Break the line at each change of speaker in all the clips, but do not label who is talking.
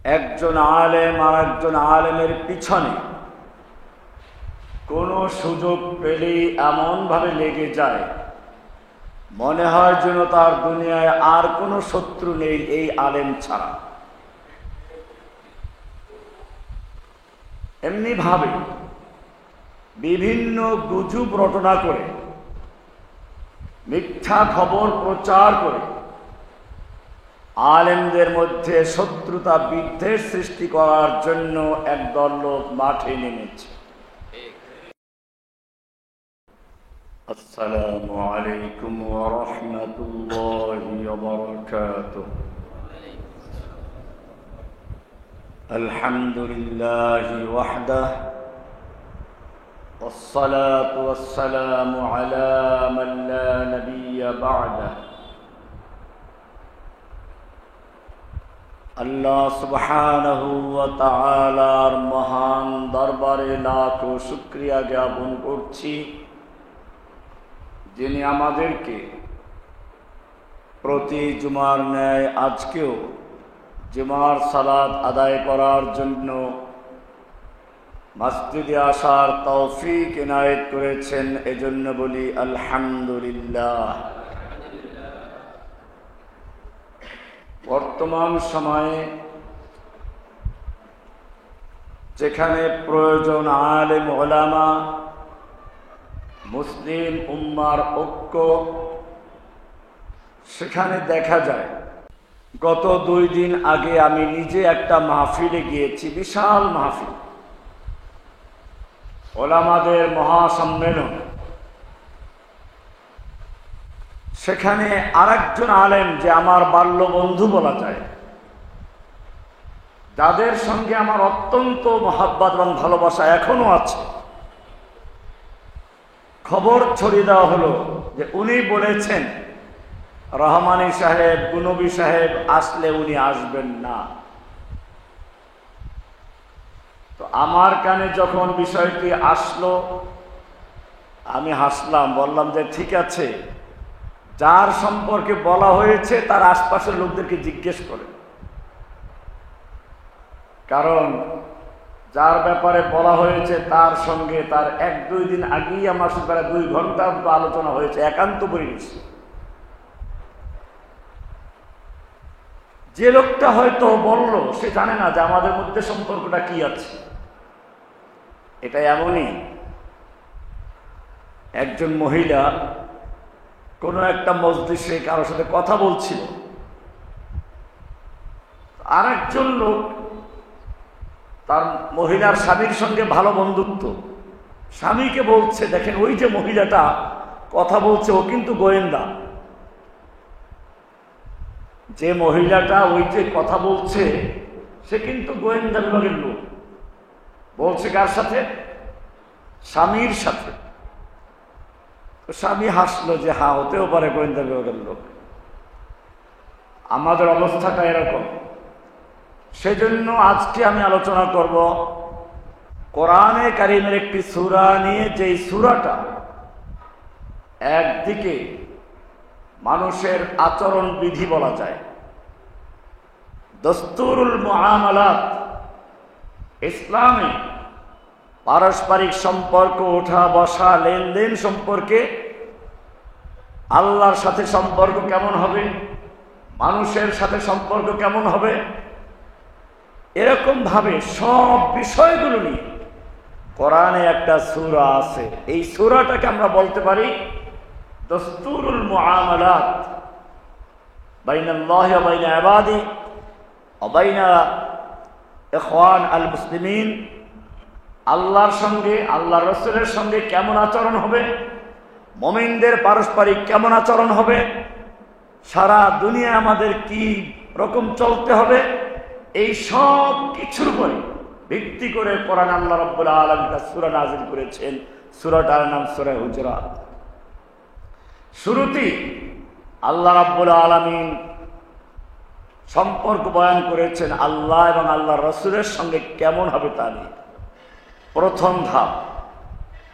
একজন আলেম আর একজন আলেমের পিছনে কোনো সুযোগ পেলেই এমনভাবে লেগে যায়, মনে হয় যেন তার দুনিয়ায় আর কোনো শত্রু নেই এই আলেম ছাড়া। এমনি ভাবে বিভিন্ন গুজব রটনা করে, মিথ্যা খবর প্রচার করে আলেমদের মধ্যে শত্রুতা বিদ্বেষ সৃষ্টি করার জন্য একদল লোক মাঠে নেমেছে। আসসালামু আলাইকুম ওয়া রাহমাতুল্লাহি ওয়া বারাকাতুহু। আলহামদুলিল্লাহি ওয়াহদাহু والصلاة والسلام على من لا نبي بعده। আল্লাহ সুবহানাহু ওয়া তাআলার মহান দরবারে লাখো শুকরিয়া জ্ঞাপন করছি, যিনি আমাদেরকে প্রতি জুমার ন্যায় আজকেও জুমার সালাত আদায় করার জন্য মসজিদে আসার তৌফিক ইনায়েত করেছেন। এজন্য বলি আলহামদুলিল্লাহ। বর্তমান সময়ে যেখানে প্রয়োজন আলেম ওলামা, মুসলিম উম্মার ঐক্য, সেখানে দেখা যায় গত 2 দিন আগে আমি নিজে একটা মাহফিলে গিয়েছি, বিশাল মাহফিল, ওলামাদের মহাসম্মেলন। সেখানে আরেকজন আলেম, যে আমার বাল্য বন্ধু বলা যায়, যাদের সঙ্গে আমার অত্যন্ত মহাব্বত এবং ভালোবাসা এখনো আছে, খবর ছড়িয়ে দেওয়া হলো যে উনি বলেছেন রহমানী সাহেব, গুনবী সাহেব আসলে উনি আসবেন না। তো আমার কানে যখন বিষয়টি আসলো, আমি হাসলাম, বললাম যে ঠিক আছে, যার সম্পর্কে বলা হয়েছে তার আশপাশের লোকদেরকে জিজ্ঞেস করে, কারণ যার ব্যাপারে বলা হয়েছে তার সঙ্গে তার 1-2 দিন আগেই আমার সঙ্গে 2 ঘন্টা আলোচনা হয়েছে, একান্ত পরিবেশ। যে লোকটা হয়তো বলল, সে জানে না যে আমাদের মধ্যে সম্পর্কটা কি আছে। এটা এমনই, একজন মহিলা কোনো একটা মজলিসে কারোর সাথে কথা বলছিল, আর একজন লোক তার মহিলার স্বামীর সঙ্গে ভালো বন্ধুত্ব, স্বামীকে বলছে দেখেন ওই যে মহিলাটা কথা বলছে ও কিন্তু গোয়েন্দা। যে মহিলাটা ওই যে কথা বলছে সে কিন্তু গোয়েন্দা বিভাগের লোক। বলছে কার সাথে? স্বামীর সাথে। তো স্বামী হাসলো যে হ্যাঁ, হতেও পারে গোয়েন্দা বিভাগের লোক। আমাদের অবস্থাটা এরকম। সেজন্য আজকে আমি আলোচনা করব কোরআনে কারীমের একটি সূরা নিয়ে, যেই সূরাটা একদিকে মানুষের আচরণ বিধি বলা যায়, দস্তুরুল মুআমালাত, ইসলামে পারস্পরিক সম্পর্ক, ওঠা বসা, লেনদেন সম্পর্কে, আল্লাহর সাথে সম্পর্ক কেমন হবে, মানুষের সাথে সম্পর্ক কেমন হবে, এরকম ভাবে সব বিষয়গুলো নিয়ে কোরআনে একটা সূরা আছে। এই সূরাটাকে আমরা বলতে পারি দস্তুরুল মুআমালাত বাইনাল্লাহি ওয়া বাইনা ইবাদি ওয়া বাইনা ইখওয়ান আল মুসলিমিন। আল্লাহর সঙ্গে, আল্লাহর রাসূলের সঙ্গে কেমন আচরণ হবে, মুমিনদের পারস্পরিক কেমন আচরণ হবে, সারা দুনিয়া আমাদের কি রকম চলতে হবে, এই সব কিছুর উপরে ভিত্তি করে কোরআন আল্লাহ রাব্বুল আলামিন একটা সূরা নাযিল করেছেন। সূরাটার নাম সূরা হুজুরাত। শুরুতেই আল্লাহ রাব্বুল আলামিন সম্পর্ক বয়ান করেছেন আল্লাহ এবং আল্লাহর রাসূলের সঙ্গে কেমন হবে তা নিয়ে। প্রথম ধাপ,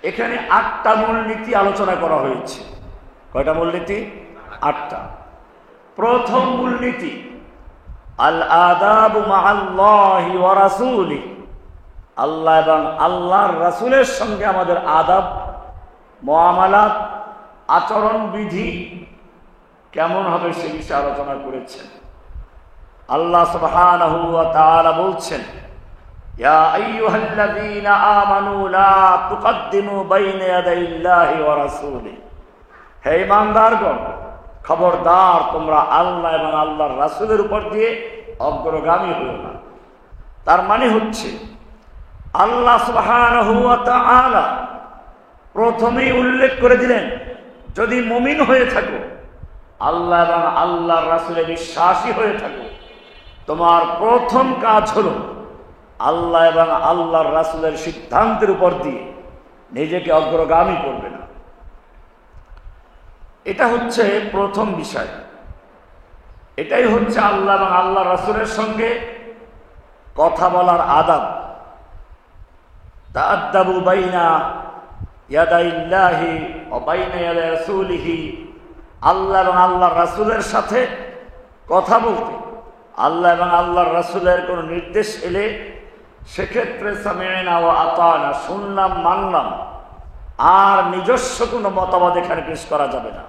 এখানে 8টা মূলনীতি আলোচনা করা হয়েছে। কয়টা মূলনীতি? 8টা। প্রথম মূলনীতি, আল আদাবু মাআল্লাহি ওয়া রাসূলিহি, আল্লাহ এবং আল্লাহর রাসূলের সঙ্গে আমাদের আদাব, মুআমালাত, আচরণ বিধি কেমন হবে সে বিষয়ে আলোচনা করেছেন। আল্লাহ সুবহানাহু ওয়া তাআলা বলছেন, ইয়া আইয়ুহাল্লাযীনা আমানু লা তুকদ্দিমু বাইনা ইয়াদাইল্লাহি ওয়া রাসূলিহি, হে ঈমানদারগণ, খবরদার তোমরা আল্লাহ এবং আল্লাহর রাসূলের উপর দিয়ে অগ্রগামী হও না। তার মানে হচ্ছে আল্লাহ সুবহানাহু ওয়া তাআলা প্রথমেই উল্লেখ করে দিলেন, যদি মুমিন হয়ে থাকো, আল্লাহ এবং আল্লাহর রাসূলে বিশ্বাসী হয়ে থাকো, তোমার প্রথম কাজ হলো আল্লাহ এবং আল্লাহর রাসূলের সিদ্ধান্তের উপর দিয়ে নিজেকে অগ্রগামী করবে না। এটা হচ্ছে প্রথম বিষয়। এটাই হচ্ছে আল্লাহ এবং আল্লাহর রাসূলের সঙ্গে কথা বলার আদাব। তাআদ্দাবু বাইনা ইয়াদাইল্লাহি ওয়া বাইনা ইয়াদাই রাসূলিহি, আল্লাহ এবং আল্লাহর রাসূলের সাথে কথা বলতে, আল্লাহ এবং আল্লাহর রাসূলের কোনো নির্দেশ এলে সেক্ষেত্রে সামি'না ওয়া আতা'না, শুনলাম মানলাম, আর নিজস্ব কোনো মতবাদ এখানে পেশ করা যাবে না।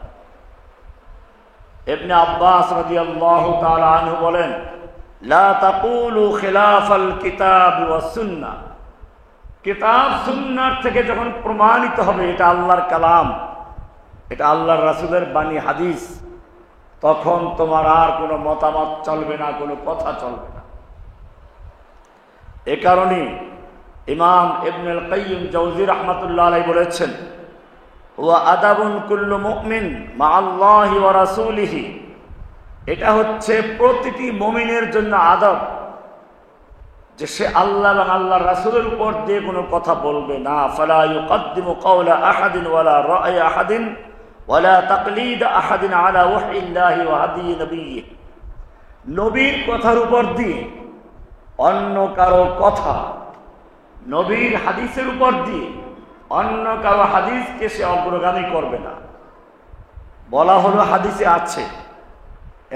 ইবনে আব্বাস রাদিয়াল্লাহু তাআলা আনহু বলেন, লা তাকুলু খিলাফাল কিতাব ওয়াস সুন্নাহ, কিতাব সুন্নাহ থেকে যখন প্রমাণিত হবে এটা আল্লাহর কালাম, এটা আল্লাহর রাসূলের বাণী হাদিস, তখন তোমার আর কোনো মতামত চলবে না, কোনো কথা চলবে না। এ কারণে ইমাম ইবনুল কাইয়্যিম জাওযী রাহমাতুল্লাহ আলাইহি বলেছেন, ওয়া আদাবুন কুল্লু মুমিন মাআল্লাহি ওয়া রাসূলিহি, এটা হচ্ছে প্রতিটি মুমিনের জন্য আদব যে সে আল্লাহ এবং আল্লাহর রাসূলের উপর দিয়ে কোনো কথা বলবে না। ফালা ইউকদ্দিমু কাওলা আহাদিন ওয়ালা রা'ই আহাদিন ওয়ালা তাকলিদ আহাদিন আলা ওয়াহইল্লাহি ওয়া হাদী নবিয়্যিহি, নবীর কথার উপর দিয়ে অন্য কারো কথা, নবীর হাদিসের উপর দিয়ে অন্য কারো হাদিসকে সে অগ্রগামী করবে না। বলা হলো হাদিসে আছে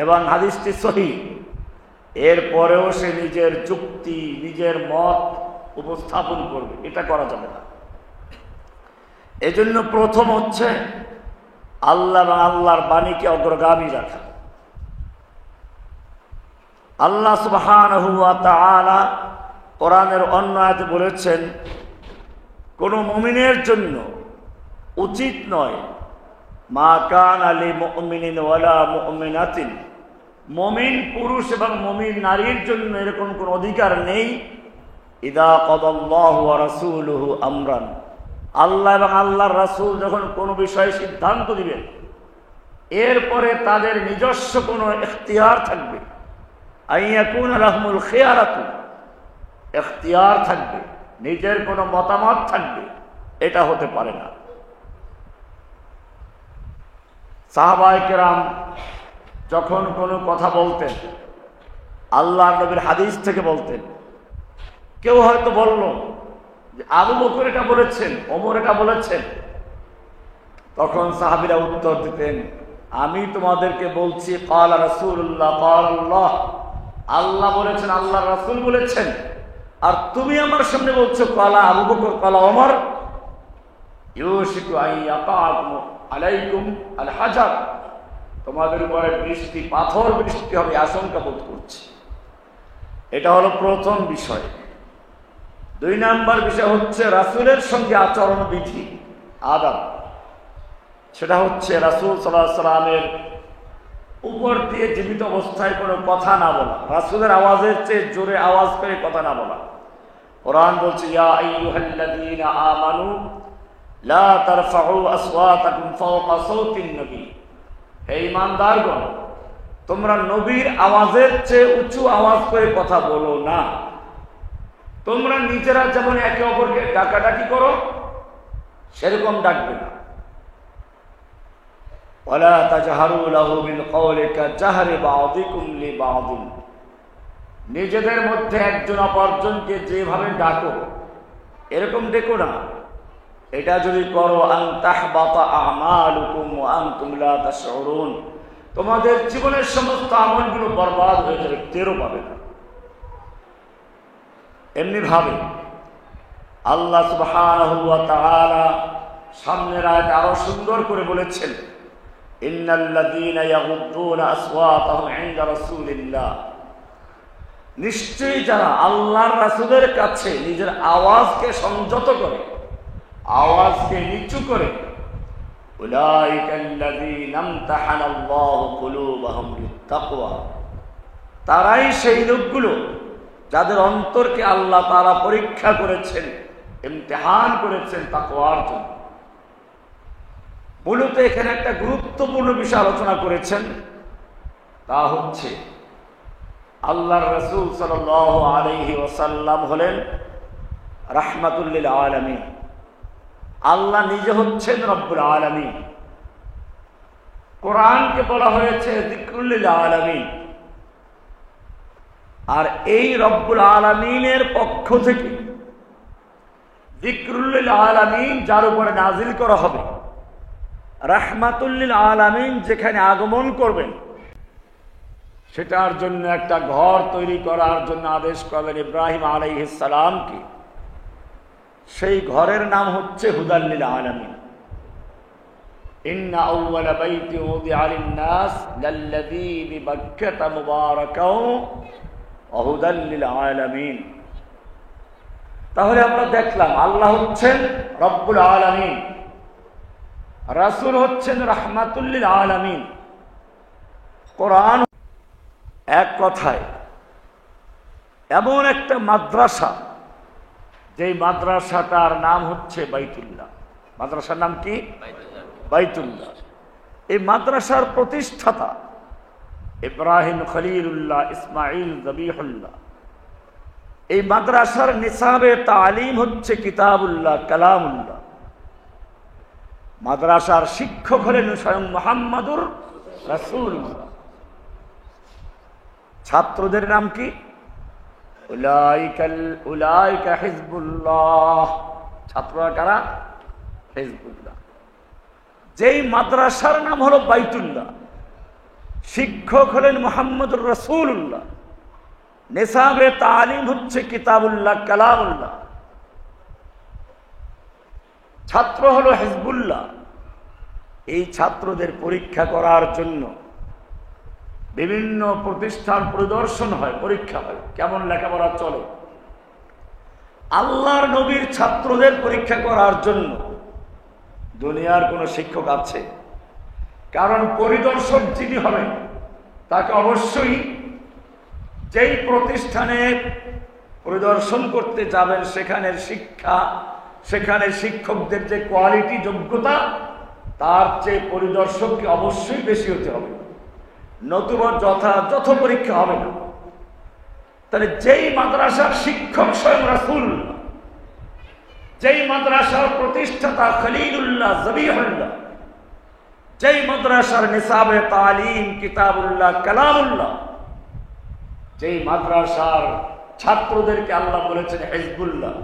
এবং হাদিসটি সহিহ, এরপরেও সে নিজের যুক্তি, নিজের মত উপস্থাপন করবে, এটা করা যাবে না। এজন্য প্রথম হচ্ছে আল্লাহ এবং আল্লাহর বাণীকে অগ্রগামী রাখা। আল্লাহ সুবহানাহু ওয়া তাআলা কোরআনের অন্য আয়াতে বলেছেন, কোন মুমিনের জন্য উচিত নয়, মা কানা লিমুমিনিন ওয়ালা মুমিনাতিন, মুমিন পুরুষ এবং মুমিন নারীর জন্য এরকম কোন অধিকার নেই, ইদা কাদাল্লাহু ওয়া রাসূলুহু আমরান, আল্লাহ এবং আল্লাহর রাসূল যখন কোনো বিষয়ে সিদ্ধান্ত দিবেন, এরপরে তাদের নিজস্ব কোনো ইখতিয়ার থাকবে, আইয়াকুনা লাহুমুল খিয়ারাতু, ইখতিয়ার থাকবে, নিজের কোনো মতামত থাকবে, এটা হতে পারে না। সাহাবায়ে কেরাম যখন কোনো কথা বলতেন আল্লাহর নবীর হাদিস থেকে বলতেন। কেউ হয়তো বলল যে আবু বকর এটা বলেছেন, ওমর এটা বলেছেন, তখন সাহাবীরা উত্তর দিতেন, আমি তোমাদেরকে বলছি ক্বালা রাসূলুল্লাহ ক্বালা আল্লাহ, আল্লাহ বলেছেন, আল্লাহর রাসূল বলেছেন, আর তুমি আমার সামনে বলছো ক্বালা আবু বকর ক্বালা ওমর। ইউশিকু আন ইয়াকাকুম আলাইকুম আল হাজার, তোমাদের উপরে বৃষ্টি, পাথর বৃষ্টি হবে আশঙ্কা বোধ করছি। এটা হলো প্রথম বিষয়। দুই নাম্বার বিষয় হচ্ছে রাসূলের সঙ্গে আচরণ বিধি, আদব। সেটা হচ্ছে রাসূল সাল্লাল্লাহু আলাইহি ওয়াসাল্লামের উপর দিয়ে জীবিত অবস্থায় কোনো কথা না বলা, রাসূলের আওয়াজের চেয়ে জোরে আওয়াজ করে কথা না বলা। কোরআন বলছে, ইয়া আইয়ুহাল্লাযীনা আমানু লা তারফাউ আসওয়াতাকুম ফাওকা সাওতিন নবী, হে ঈমানদারগণ, তোমরা নবীর আওয়াজের চেয়ে উঁচু আওয়াজ করে কথা বলো না। তোমরা নিজেরা যেমন একে অপরকে ডাকাডাকি করো সেরকম ডাকবে না। ওয়ালা তাজহারু লাহু বিল কওলি কাজাহরি বা'দিকুম লিবা'দিন, নিজেদের মধ্যে একজন অপরজনকে যেভাবে ডাকো এরকম ডেকো না। এটা যদি করো আন তাহবাতা আমালুকুম ওয়া আনতুম লা তাশউরুন, তোমাদের জীবনের সমস্ত আমলগুলো বরবাদ হয়ে যাবে, টেরও পাবে না। এমনি ভাবে আল্লাহ সুবহানাহু ওয়া তাআলা সামনের আয়াত আরো সুন্দর করে বলেছেন, ইন্নাল্লাযীনা ইয়াগুদ্দুনা আসওয়াতাহুম ইনদা রাসূলিল্লাহ, নিশ্চয়ই যারা আল্লাহর রাসূলের কাছে নিজের আওয়াজকে সংযত করে, আওয়াজকে নিচু করে, উলাইকাল্লাযীনা ইমতাহানাল্লাহু কুলুবাহুম লিত-তাকওয়া, তারাই সেই লোকগুলো যাদের অন্তরকে আল্লাহ তাআলা পরীক্ষা করেছেন, ইমতিহান করেছেন তাকওয়ার জন্য। মূলত এখানে একটা গুরুত্বপূর্ণ বিষয় আলোচনা করেছেন, তা হচ্ছে আল্লাহর রাসূল সাল্লাল্লাহু আলাইহি ওয়াসাল্লাম হলেন রাহমাতুল লিল আলামিন। আল্লাহ নিজে হচ্ছেন রব্বুল আলামিন। কোরআনকে বলা হয়েছে যিকরুল লিল আলামিন। আর এই রব্বুল আলামিনের পক্ষ থেকে যিকরুল লিল আলামিন যার উপরে নাজিল করা হবে, রাহমাতুল লিল আলামিন যেখানে আগমন করবেন, সেটার জন্য একটা ঘর তৈরি করার জন্য আদেশ করলেন ইব্রাহিম আলাইহিস সালামকে। সেই ঘরের নাম হচ্ছে হুদাল লিল আলামিন। ইন্না আউওয়ালা বাইতি উযিআ লিন-নাস লাল্লাযী বিবাক্কাতা মুবারাকাও ওয়া হুদাল লিল আলামিন। তাহলে আমরা দেখলাম আল্লাহ হচ্ছেন রব্বুল আলামিন, রাসূল হচ্ছেন রাহমাতুল লিল আলামিন। কোরআন এক কথায় এমন একটা মাদ্রাসা, যেই মাদ্রাসাটার নাম হচ্ছে বাইতুল্লাহ। মাদ্রাসার নাম কি? বাইতুল্লাহ। এই মাদ্রাসার প্রতিষ্ঠাতা ইব্রাহিম খলিলুল্লাহ ইসমাইল যবিহুল্লাহ। এই মাদ্রাসার নিসাবে তালিম হচ্ছে কিতাবুল্লাহ কালামুল্লাহ। মাদ্রাসার শিক্ষক হলেন স্বয়ং মুহাম্মাদুর রাসূলুল্লাহ। ছাত্রদের নাম কি? উলাইকা হিজবুল্লাহ। ছাত্ররা কারা? হিজবুল্লাহ। যেই মাদ্রাসার নাম হলো বাইতুল্লাহ, শিক্ষক হলেন মুহাম্মদুর রাসূলুল্লাহ, নিসাবে তালিম হচ্ছে কিতাবুল্লাহ কালামুল্লাহ, ছাত্র হলো হিজবুল্লাহ। এই ছাত্রদের পরীক্ষা করার জন্য বিভিন্ন প্রতিষ্ঠান পরিদর্শন হয়, পরীক্ষা হয়, কেমন লেখাপড়া চলে। আল্লাহর নবীর ছাত্রদের পরীক্ষা করার জন্য দুনিয়ার কোনো শিক্ষক আছে? কারণ পরিদর্শক যিনি হবেন তাকে অবশ্যই যেই প্রতিষ্ঠানে পরিদর্শন করতে যাবেন সেখানের শিক্ষা, সেখানে শিক্ষকদের যে কোয়ালিটি, যোগ্যতা, তার চেয়ে পরিদর্শককে অবশ্যই বেশি হতে হবে, নতুবা যথাযথ পরীক্ষা হবে না। তাহলে যেই মাদ্রাসার শিক্ষক স্বয়ং রাসূলুল্লাহ, যেই মাদ্রাসার প্রতিষ্ঠাতা খলিলুল্লাহ যবিহুল্লাহ, যেই মাদ্রাসার নিসাবে তালিম কিতাবুল্লাহ কালামুল্লাহ, যেই মাদ্রাসার ছাত্রদেরকে আল্লাহ বলেছেন হিজবুল্লাহ,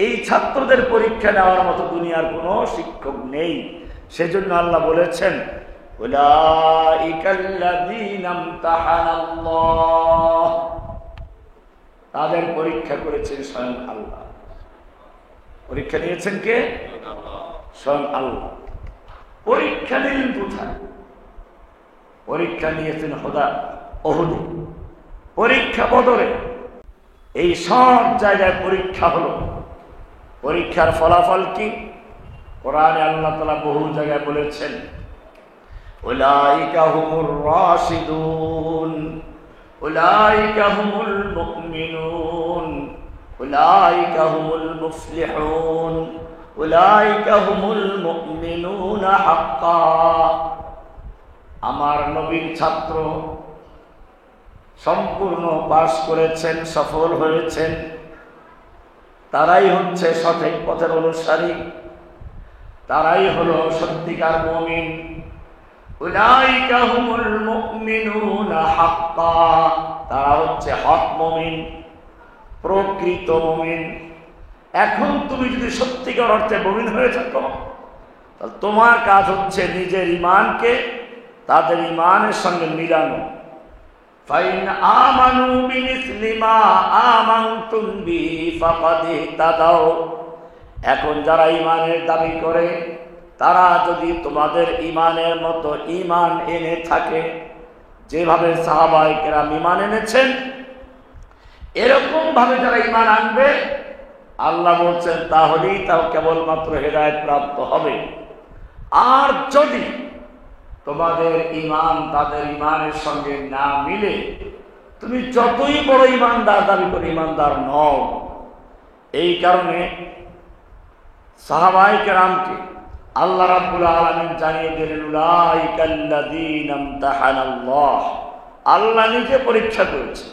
এই ছাত্রদের পরীক্ষা নেওয়ার মতো দুনিয়ার কোনো শিক্ষক নেই। সেজন্য আল্লাহ বলেছেন উলাইকাল্লাযীনা ইমতাহানাল্লাহ, তাদের পরীক্ষা করেছেন স্বয়ং আল্লাহ। পরীক্ষা নিয়েছেন কে? স্বয়ং আল্লাহ। পরীক্ষা নিলেন কোথায়? পরীক্ষা নিয়েছেন উহুদে, পরীক্ষা বদরে। এই সব জায়গায় পরীক্ষা হলো। পরীক্ষার ফলাফল কি? কোরআনে আল্লাহ তাআলা বহু জায়গায় বলেছেন উলাইকা হুমুর রাশিদুন, উলাইকা হুমুল মুমিনুন, উলাইকা হুমুল মুফলিহুন, উলাইকা হুমুল মুমিনুনা হাক্কা। আমার নবীর ছাত্র সম্পূর্ণ পাশ করেছেন, সফল হয়েছেন, তারাই হচ্ছে সঠিক পথের অনুসারী, তারাই হলো সত্যিকার মুমিন। উলাইকা হুমুল মুমিনুনা হাক্কা, তারা হচ্ছে হক মুমিন, প্রকৃত মুমিন। এখন তুমি যদি সত্যিকার অর্থে মুমিন হয়ে থাকো, তাহলে তোমার কাজ হচ্ছে নিজের ঈমানকে তাদের ইমানের সঙ্গে মিলানো। ফাইন আমানু বিমিসলি মা আমানতুম বিহি ফাকাদ ইহতাদাও। এখন যারা ইমানের দাবি করে তারা যদি তোমাদের ইমানের মতো ইমান এনে থাকে, যেভাবে সাহাবায়ে কেরাম ইমান এনেছেন, এরকম ভাবে যারা ইমান আনবে, আল্লাহ বলছেন তাহলেই তাও কেবলমাত্র হেদায়েত প্রাপ্ত হবে। আর যদি তোমাদের ইমান তাদের ইমানের সঙ্গে না মিলে, তুমি যতই বড় ইমানদার দাবি করে ইমানদার নও। এই কারণে সাহাবায়ে কেরামকে আল্লাহ রাব্বুল আলামিন জানিয়ে দিলেন, উলাইকাল্লাযীনা ইমতাহানাল্লাহ, আল্লাহ নিজে পরীক্ষা করেছে।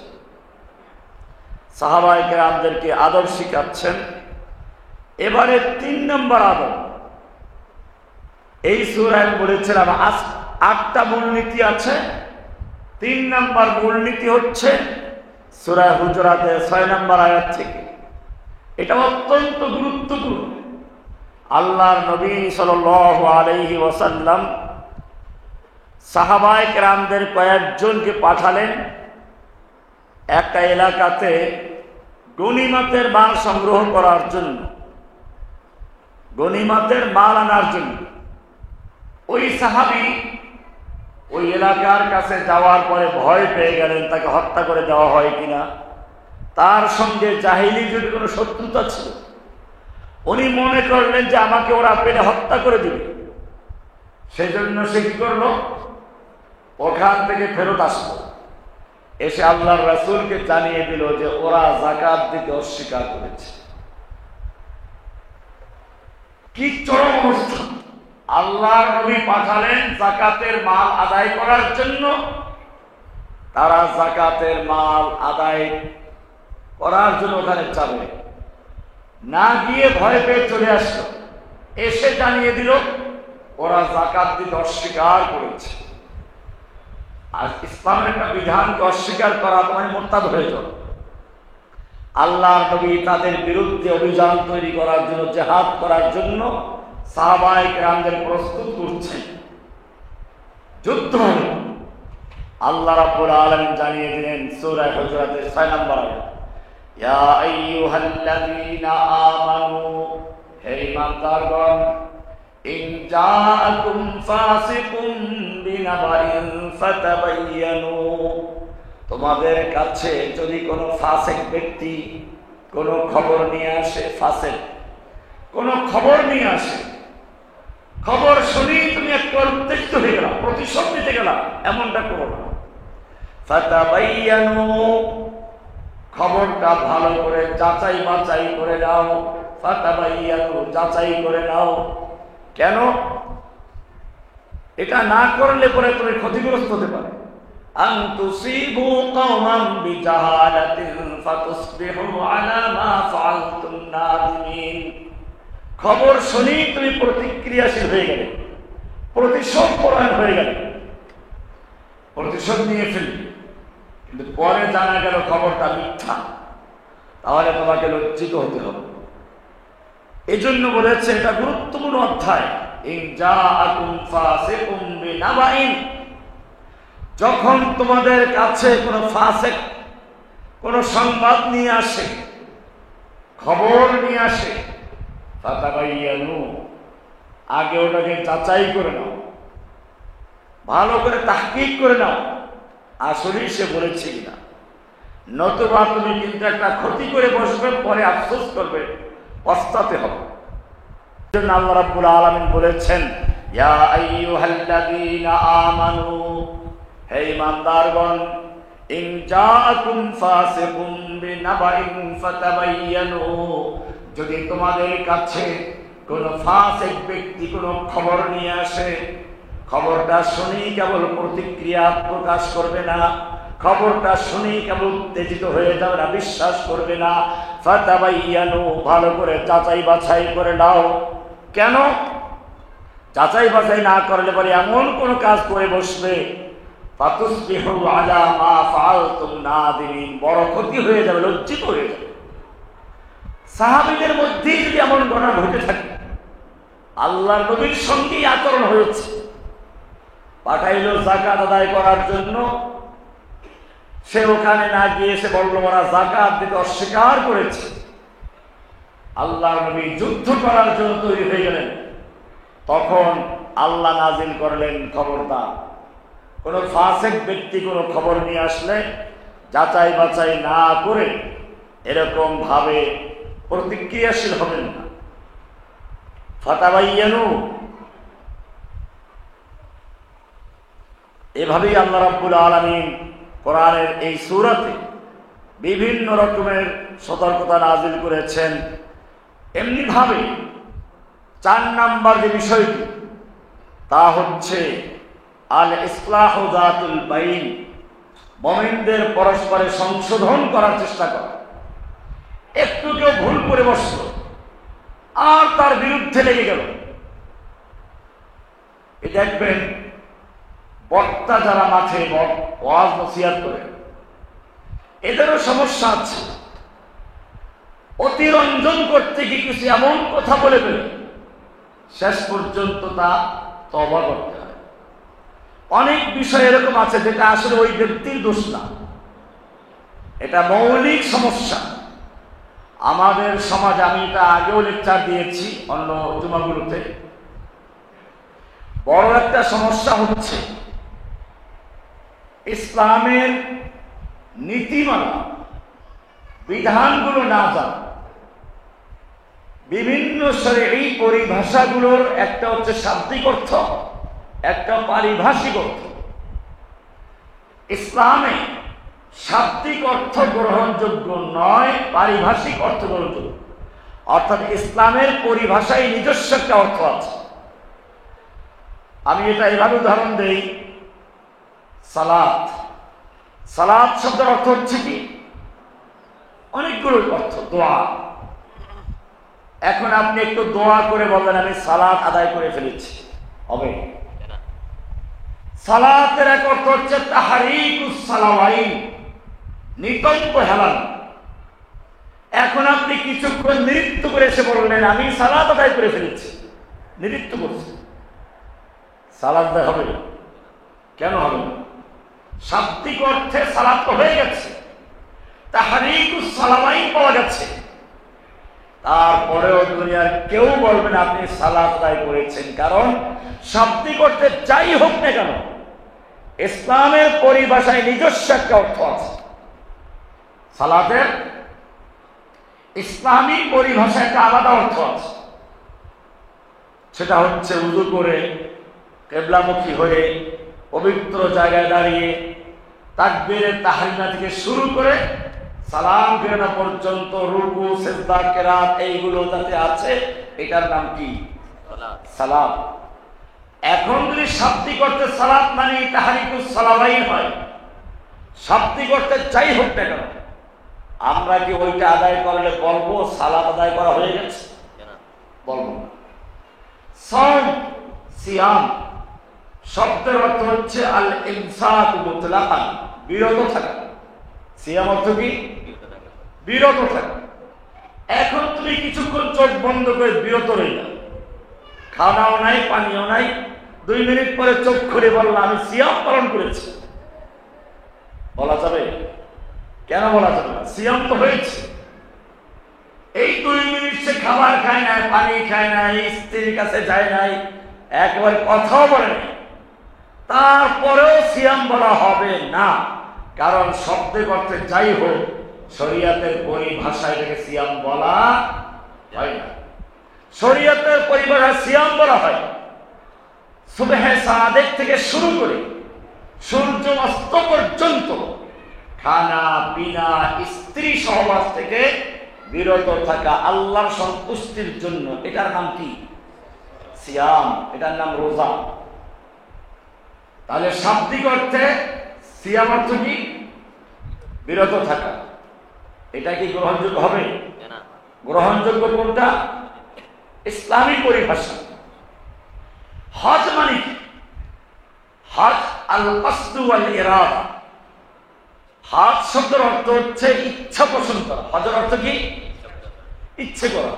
সাহাবায়ে কেরামদেরকে আদব শিখাচ্ছেন। এবারে 3 নম্বর আদব। এই সূরায় বলেছিলাম 8টা মূলনীতি আছে। 3 নম্বর মূলনীতি হচ্ছে সূরা হুজুরাতের 6 নম্বর আয়াত থেকে। এটা অত্যন্ত গুরুত্বপূর্ণ। আল্লাহর নবী সাল্লাল্লাহু আলাইহি ওয়াসাল্লাম সাহাবায়ে কেরামদের কয়েকজনকে পাঠালেন একটা এলাকাতে গনিমতের মাল সংগ্রহ করার জন্য, গনিমতের মাল আনার জন্য। ওই সাহাবী ওই এলাকার কাছে যাওয়ার পরে ভয় পেয়ে গেলেন তাকে হত্যা করে দেওয়া হয় কিনা। তার সঙ্গে জাহিলি যদি কোনো শত্রুতা ছিল, উনি মনে করলেন যে আমাকে ওরা পেলে হত্যা করে দিবে। সেজন্য সে কি করলো, ওখান থেকে ফেরত আসলো, এসে আল্লাহর রাসূলকে জানিয়ে দিল যে ওরা যাকাত দিতে অস্বীকার করেছে। কি চরম অবস্থা! আল্লাহর নবী পাঠালেন যাকাতের মাল আদায় করার জন্য, তারা যাকাতের মাল আদায় করার জন্য ওখানে যাবে না, গিয়ে ভয় পেয়ে চলে আসলো। এসে জানিয়ে দিল ওরা যাকাত দিতে অস্বীকার করেছে। আর ইসলামের একটা বিধানকে অস্বীকার করা মানে মুরতাদ হয়ে যাবে। আল্লাহর নবী তাদের বিরুদ্ধে অভিযান তৈরি করার জন্য, জিহাদ করার জন্য সাহাবায়ে কেরামদের প্রস্তুত করছেন। যুদ্ধ হবে। আল্লাহ রাব্বুল আলামিন জানিয়ে দিলেন সূরা হুজুরাতের 6 নম্বর আয়াত, ইয়া আইয়ুহাল্লাযীনা আমানু, হে ঈমানদারগণ, ইন জাআকুম ফাসিকুম বিনাবাইন ফাতাবায়ানু, তোমাদের কাছে যদি কোনো ফাসিক ব্যক্তি কোনো খবর নিয়ে আসে, ফাসিক কোনো খবর নিয়ে আসে, খবর শুনি তুমি একটু উত্তেজিত হয়ে গেলা, প্রতিশোধ নিতে গেলা, এমনটা করো না। ফাতাবায়ানু, খবরটা ভালো করে যাচাই বাছাই করে নাও। ফাতাবায়ানু, যাচাই করে নাও। কেন? এটা না করলে পরে তুমি ক্ষতিগ্রস্ত হতে পারে। আন তুসিবু কওমান বিজাহালাতিন ফাতুসবিহু আলা মা ফাআলতুম নাদিমিন, খবর শুনি তুমি প্রতিক্রিয়াশীল হয়ে গেলে, প্রতিশোধ পরায়ণ হয়ে গেলে, প্রতিশোধ নিয়ে ফেলবে, কিন্তু পরে জানা গেল খবরটা মিথ্যা, তাহলে তোমাকে লজ্জিত হতে হবে। এই জন্য বলেছে এটা গুরুত্বপূর্ণ অধ্যায়। ইন জাআকুম ফাসিকুম বিনাবাইন, যখন তোমাদের কাছে কোনো ফাসিক কোনো সংবাদ নিয়ে আসে, খবর নিয়ে আসে, ফাতাবায়ানু, আগে ওটাকে যাচাই করে নাও, ভালো করে তাহকিক করে নাও আসলেই সে বলেছে কিনা। নতুবা তুমি কিন্তু একটা ক্ষতি করে বসবে, পরে আফসোস করবে, পস্তাতে হবে। জন্য আল্লাহ রাব্বুল আলামিন বলেছেন, ইয়া আইয়ুহাল্লাযীনা আমানু, হে ঈমানদারগণ, ইন জাআকুম ফাসিকুম বিনাবাইন ফাতাবায়ানু, যদি তোমাদের কাছে কোন ফাসিক ব্যক্তি কোনো খবর নিয়ে আসে, খবরটা শুনি কেবল প্রতিক্রিয়া প্রকাশ করবে না, খবরটা শুনি কেবল উত্তেজিত হয়ে যাবে না, বিশ্বাস করবে না। ফাতাবায়ানু, ভালো করে যাচাই বাছাই করে নাও। কেন? যাচাই বাছাই না করলে পরে এমন কোন কাজ করে বসবে, ফাতুসবিহু আলা মা ফাআলতুম নাদিমিন, বড় ক্ষতি হয়ে যাবে, লজ্জিত হয়ে যাবে। সাহাবীদের মধ্যেই যদি এমন ঘটনা ঘটে থাকে, আল্লাহর নবীর সঙ্গেই আচরণ হয়েছে, পাঠাইল যাকাত আদায় করার জন্য। সে ওখানে না গিয়ে সে বলল ওরা যাকাত দিতে অস্বীকার করেছে। আল্লাহর নবী যুদ্ধ করার জন্য তৈরি হয়ে গেলেন। তখন আল্লাহ নাজিল করলেন, খবরদার কোন ফাসিক ব্যক্তি কোনো খবর নিয়ে আসলে যাচাই বাছাই না করে এরকম ভাবে প্রতিক্রিয়াশীল হবেন না। ফাতাবাইয়ানু, এভাবেই আল্লাহ রাব্বুল আলামিন কোরআনের এই সূরাতে বিভিন্ন রকমের সতর্কতা নাজিল করেছেন। এমনি ভাবে 4 নাম্বার যে বিষয়টি, তা হচ্ছে আল ইসলাহু যাতুল বাইন, মুমিনদের পরস্পরে সংশোধন করার চেষ্টা করা। একটু কেউ ভুল করে বসল আর তার বিরুদ্ধে লেগে গেল, এই দেখবেন বক্তা যারা মাঠে ওয়াজ নসিহত করে এদেরও সমস্যা আছে। অতিরঞ্জন করতে গিয়ে কিছু এমন কথা বলে ফেলে শেষ পর্যন্ত তা তওবা করতে হয়। অনেক বিষয় এরকম আছে যেটা আসলে ওই ব্যক্তির দোষ না, এটা মৌলিক সমস্যা আমাদের সমাজে। আমি এটা আগেও লেকচার দিয়েছি অন্য জুমাগুলোতে। বড় একটা সমস্যা হচ্ছে ইসলামের নীতিমালা বিধানগুলো না জানা। বিভিন্ন শরঈ পরিভাষাগুলোর একটা হচ্ছে শাব্দিক অর্থ, একটা পারিভাষিক অর্থ। ইসলামে শাব্দিক অর্থ গ্রহণযোগ্য নয়, পারিভাষিক অর্থ গ্রহণযোগ্য। অর্থাৎ ইসলামের পরিভাষায় নিজস্ব একটা অর্থ আছে। আমি এটা এভাবে উদাহরণ দেই, সালাত। সালাত শব্দের অর্থ হচ্ছে কি? অনেকগুলো অর্থ। দোয়া। এখন আপনি একটু দোয়া করে বলবেন আমি সালাত আদায় করে ফেলেছি, হবে? সালাতের এক অর্থ হচ্ছে তাহরিকুস সালাওয়াইন, নিতম্ব হেলানো। এখন আপনি কিছুক্ষণ নৃত্য করে এসে বললেন আমি সালাত আদায় করে ফেলেছি, নৃত্য করছি, সালাত আদায় হবে? কেন হবে না? শাব্দিক অর্থে সালাত তো হয়ে গেছে, তাহরিকুস সালাওয়াইন পাওয়া গেছে। তারপরেও দুনিয়ার কেউ বলবেন আপনি সালাত আদায় করেছেন, কারণ শাব্দিক অর্থে যাই হোক না কেন ইসলামের পরিভাষায় নিজস্ব একটা অর্থ আছে। সালাতের ইসলামী পরিভাষায় একটা আলাদা অর্থ আছে। সেটা হচ্ছে উযু করে কিবলামুখী হয়ে পবিত্র জায়গায় দাঁড়িয়ে তাকবীরে তাহরিমা থেকে শুরু করে সালাম ফেরানো পর্যন্ত রুকু, সিজদা, কিরাত এইগুলো যাতে আছে, এটার নাম কি? সালাত। এখন যদি শাব্দিক অর্থে সালাত মানে তাহরিকুস সালাওয়াইন হয়, শাব্দিক অর্থে যাই হোক না কেন, আমরা কি ওইটা আদায় করলে বলবো সালাত আদায় করা হয়ে গেছে? বলবো না। সাওম, সিয়াম শব্দের অর্থ হচ্ছে আল ইমসাক মুতলাকান, বিরত থাকা। সিয়াম অর্থ কি? বিরত থাকা। এখন তুমি কিছুক্ষণ চোখ বন্ধ করে বিরত রইলা, খাওয়াও নাই, পানিও নাই, 2 মিনিট পরে চোখ খুলে বললাম আমি সিয়াম পালন করেছি, বলা যাবে? কেন বলা যাবে না? সিয়াম তো হয়েছে। এই 2 মিনিট সে খাবার খায় নাই, পানি খায় নাই, স্ত্রীর কাছে যায় নাই, একেবারে কথাও বলে নাই, তারপরেও সিয়াম বলা হবে না। কারণ শব্দের অর্থে যাই হোক শরীয়তের পরিভাষায় এটাকে সিয়াম বলা হয় না। শরীয়তের পরিভাষায় সিয়াম বলা হয় সুবহে সাদেক থেকে শুরু করে সূর্য অস্ত পর্যন্ত খানা পিনা, স্ত্রী সহবাস থেকে বিরত থাকা আল্লাহর সন্তুষ্টির জন্য। এটার নাম কি? সিয়াম। এটার নাম রোজা। তাহলে শাব্দিক অর্থে সিয়াম অর্থ কি? বিরত থাকা। এটা কি গ্রহণযোগ্য হবে? গ্রহণযোগ্য কোনটা? ইসলামী পরিভাষা। হজ মানে কি? হজ আল কসদু ওয়াল ইরাদা। হজ শব্দের অর্থ হচ্ছে ইচ্ছা পোষণ করা। হজের অর্থ কি? ইচ্ছে করা।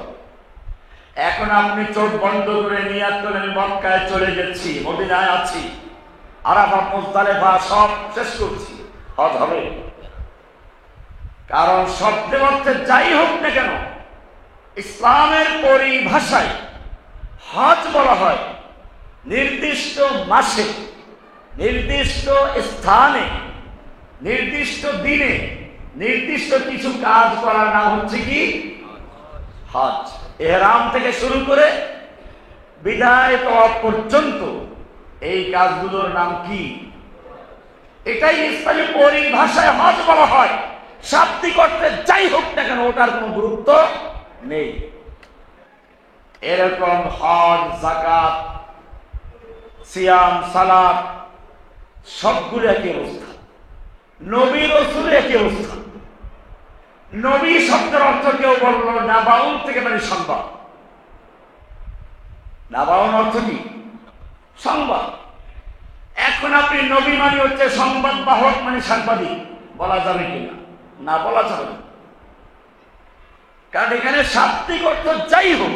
এখন আপনি চোখ বন্ধ করে নিয়াত করেন মক্কায় চলে গেছি, মদিনায় আছি, আরাফাত, মুজদালিফা সব শেষ করছি, হজ হবে। কারণ শব্দের অর্থে যাই হোক না কেন, ইসলামের পরিভাষায় হজ বলা হয় নির্দিষ্ট মাসে, নির্দিষ্ট স্থানে, নির্দিষ্ট দিনে নির্দিষ্ট কিছু কাজ করার নাম হচ্ছে কি হজ। ইহরাম থেকে শুরু করে বিদায় তওয়াফ পর্যন্ত এই কাজগুলোর নাম কি? এটাই ইসলামী পরিভাষায় হজ বলা হয়। শাব্দিক অর্থে যাই হোক না কেন ওটার কোনো গুরুত্ব নেই। এরকম হজ, যাকাত, সিয়াম, সালাত সবগুলো একই অবস্থা। নবী রাসূল একই অবস্থা। নবী শব্দের অর্থ কেউ বলল নাবাউন থেকে মানে সংবাদ। নাবাউন অর্থ কি? সংবাদ। এখন আপনি নবী মানে হচ্ছে সংবাদ বাহক মানে সাংবাদিক, বলা যাবে কিনা? না, বলা যাবে না। কারণ এখানে শাব্দিক অর্থ যাই হোক,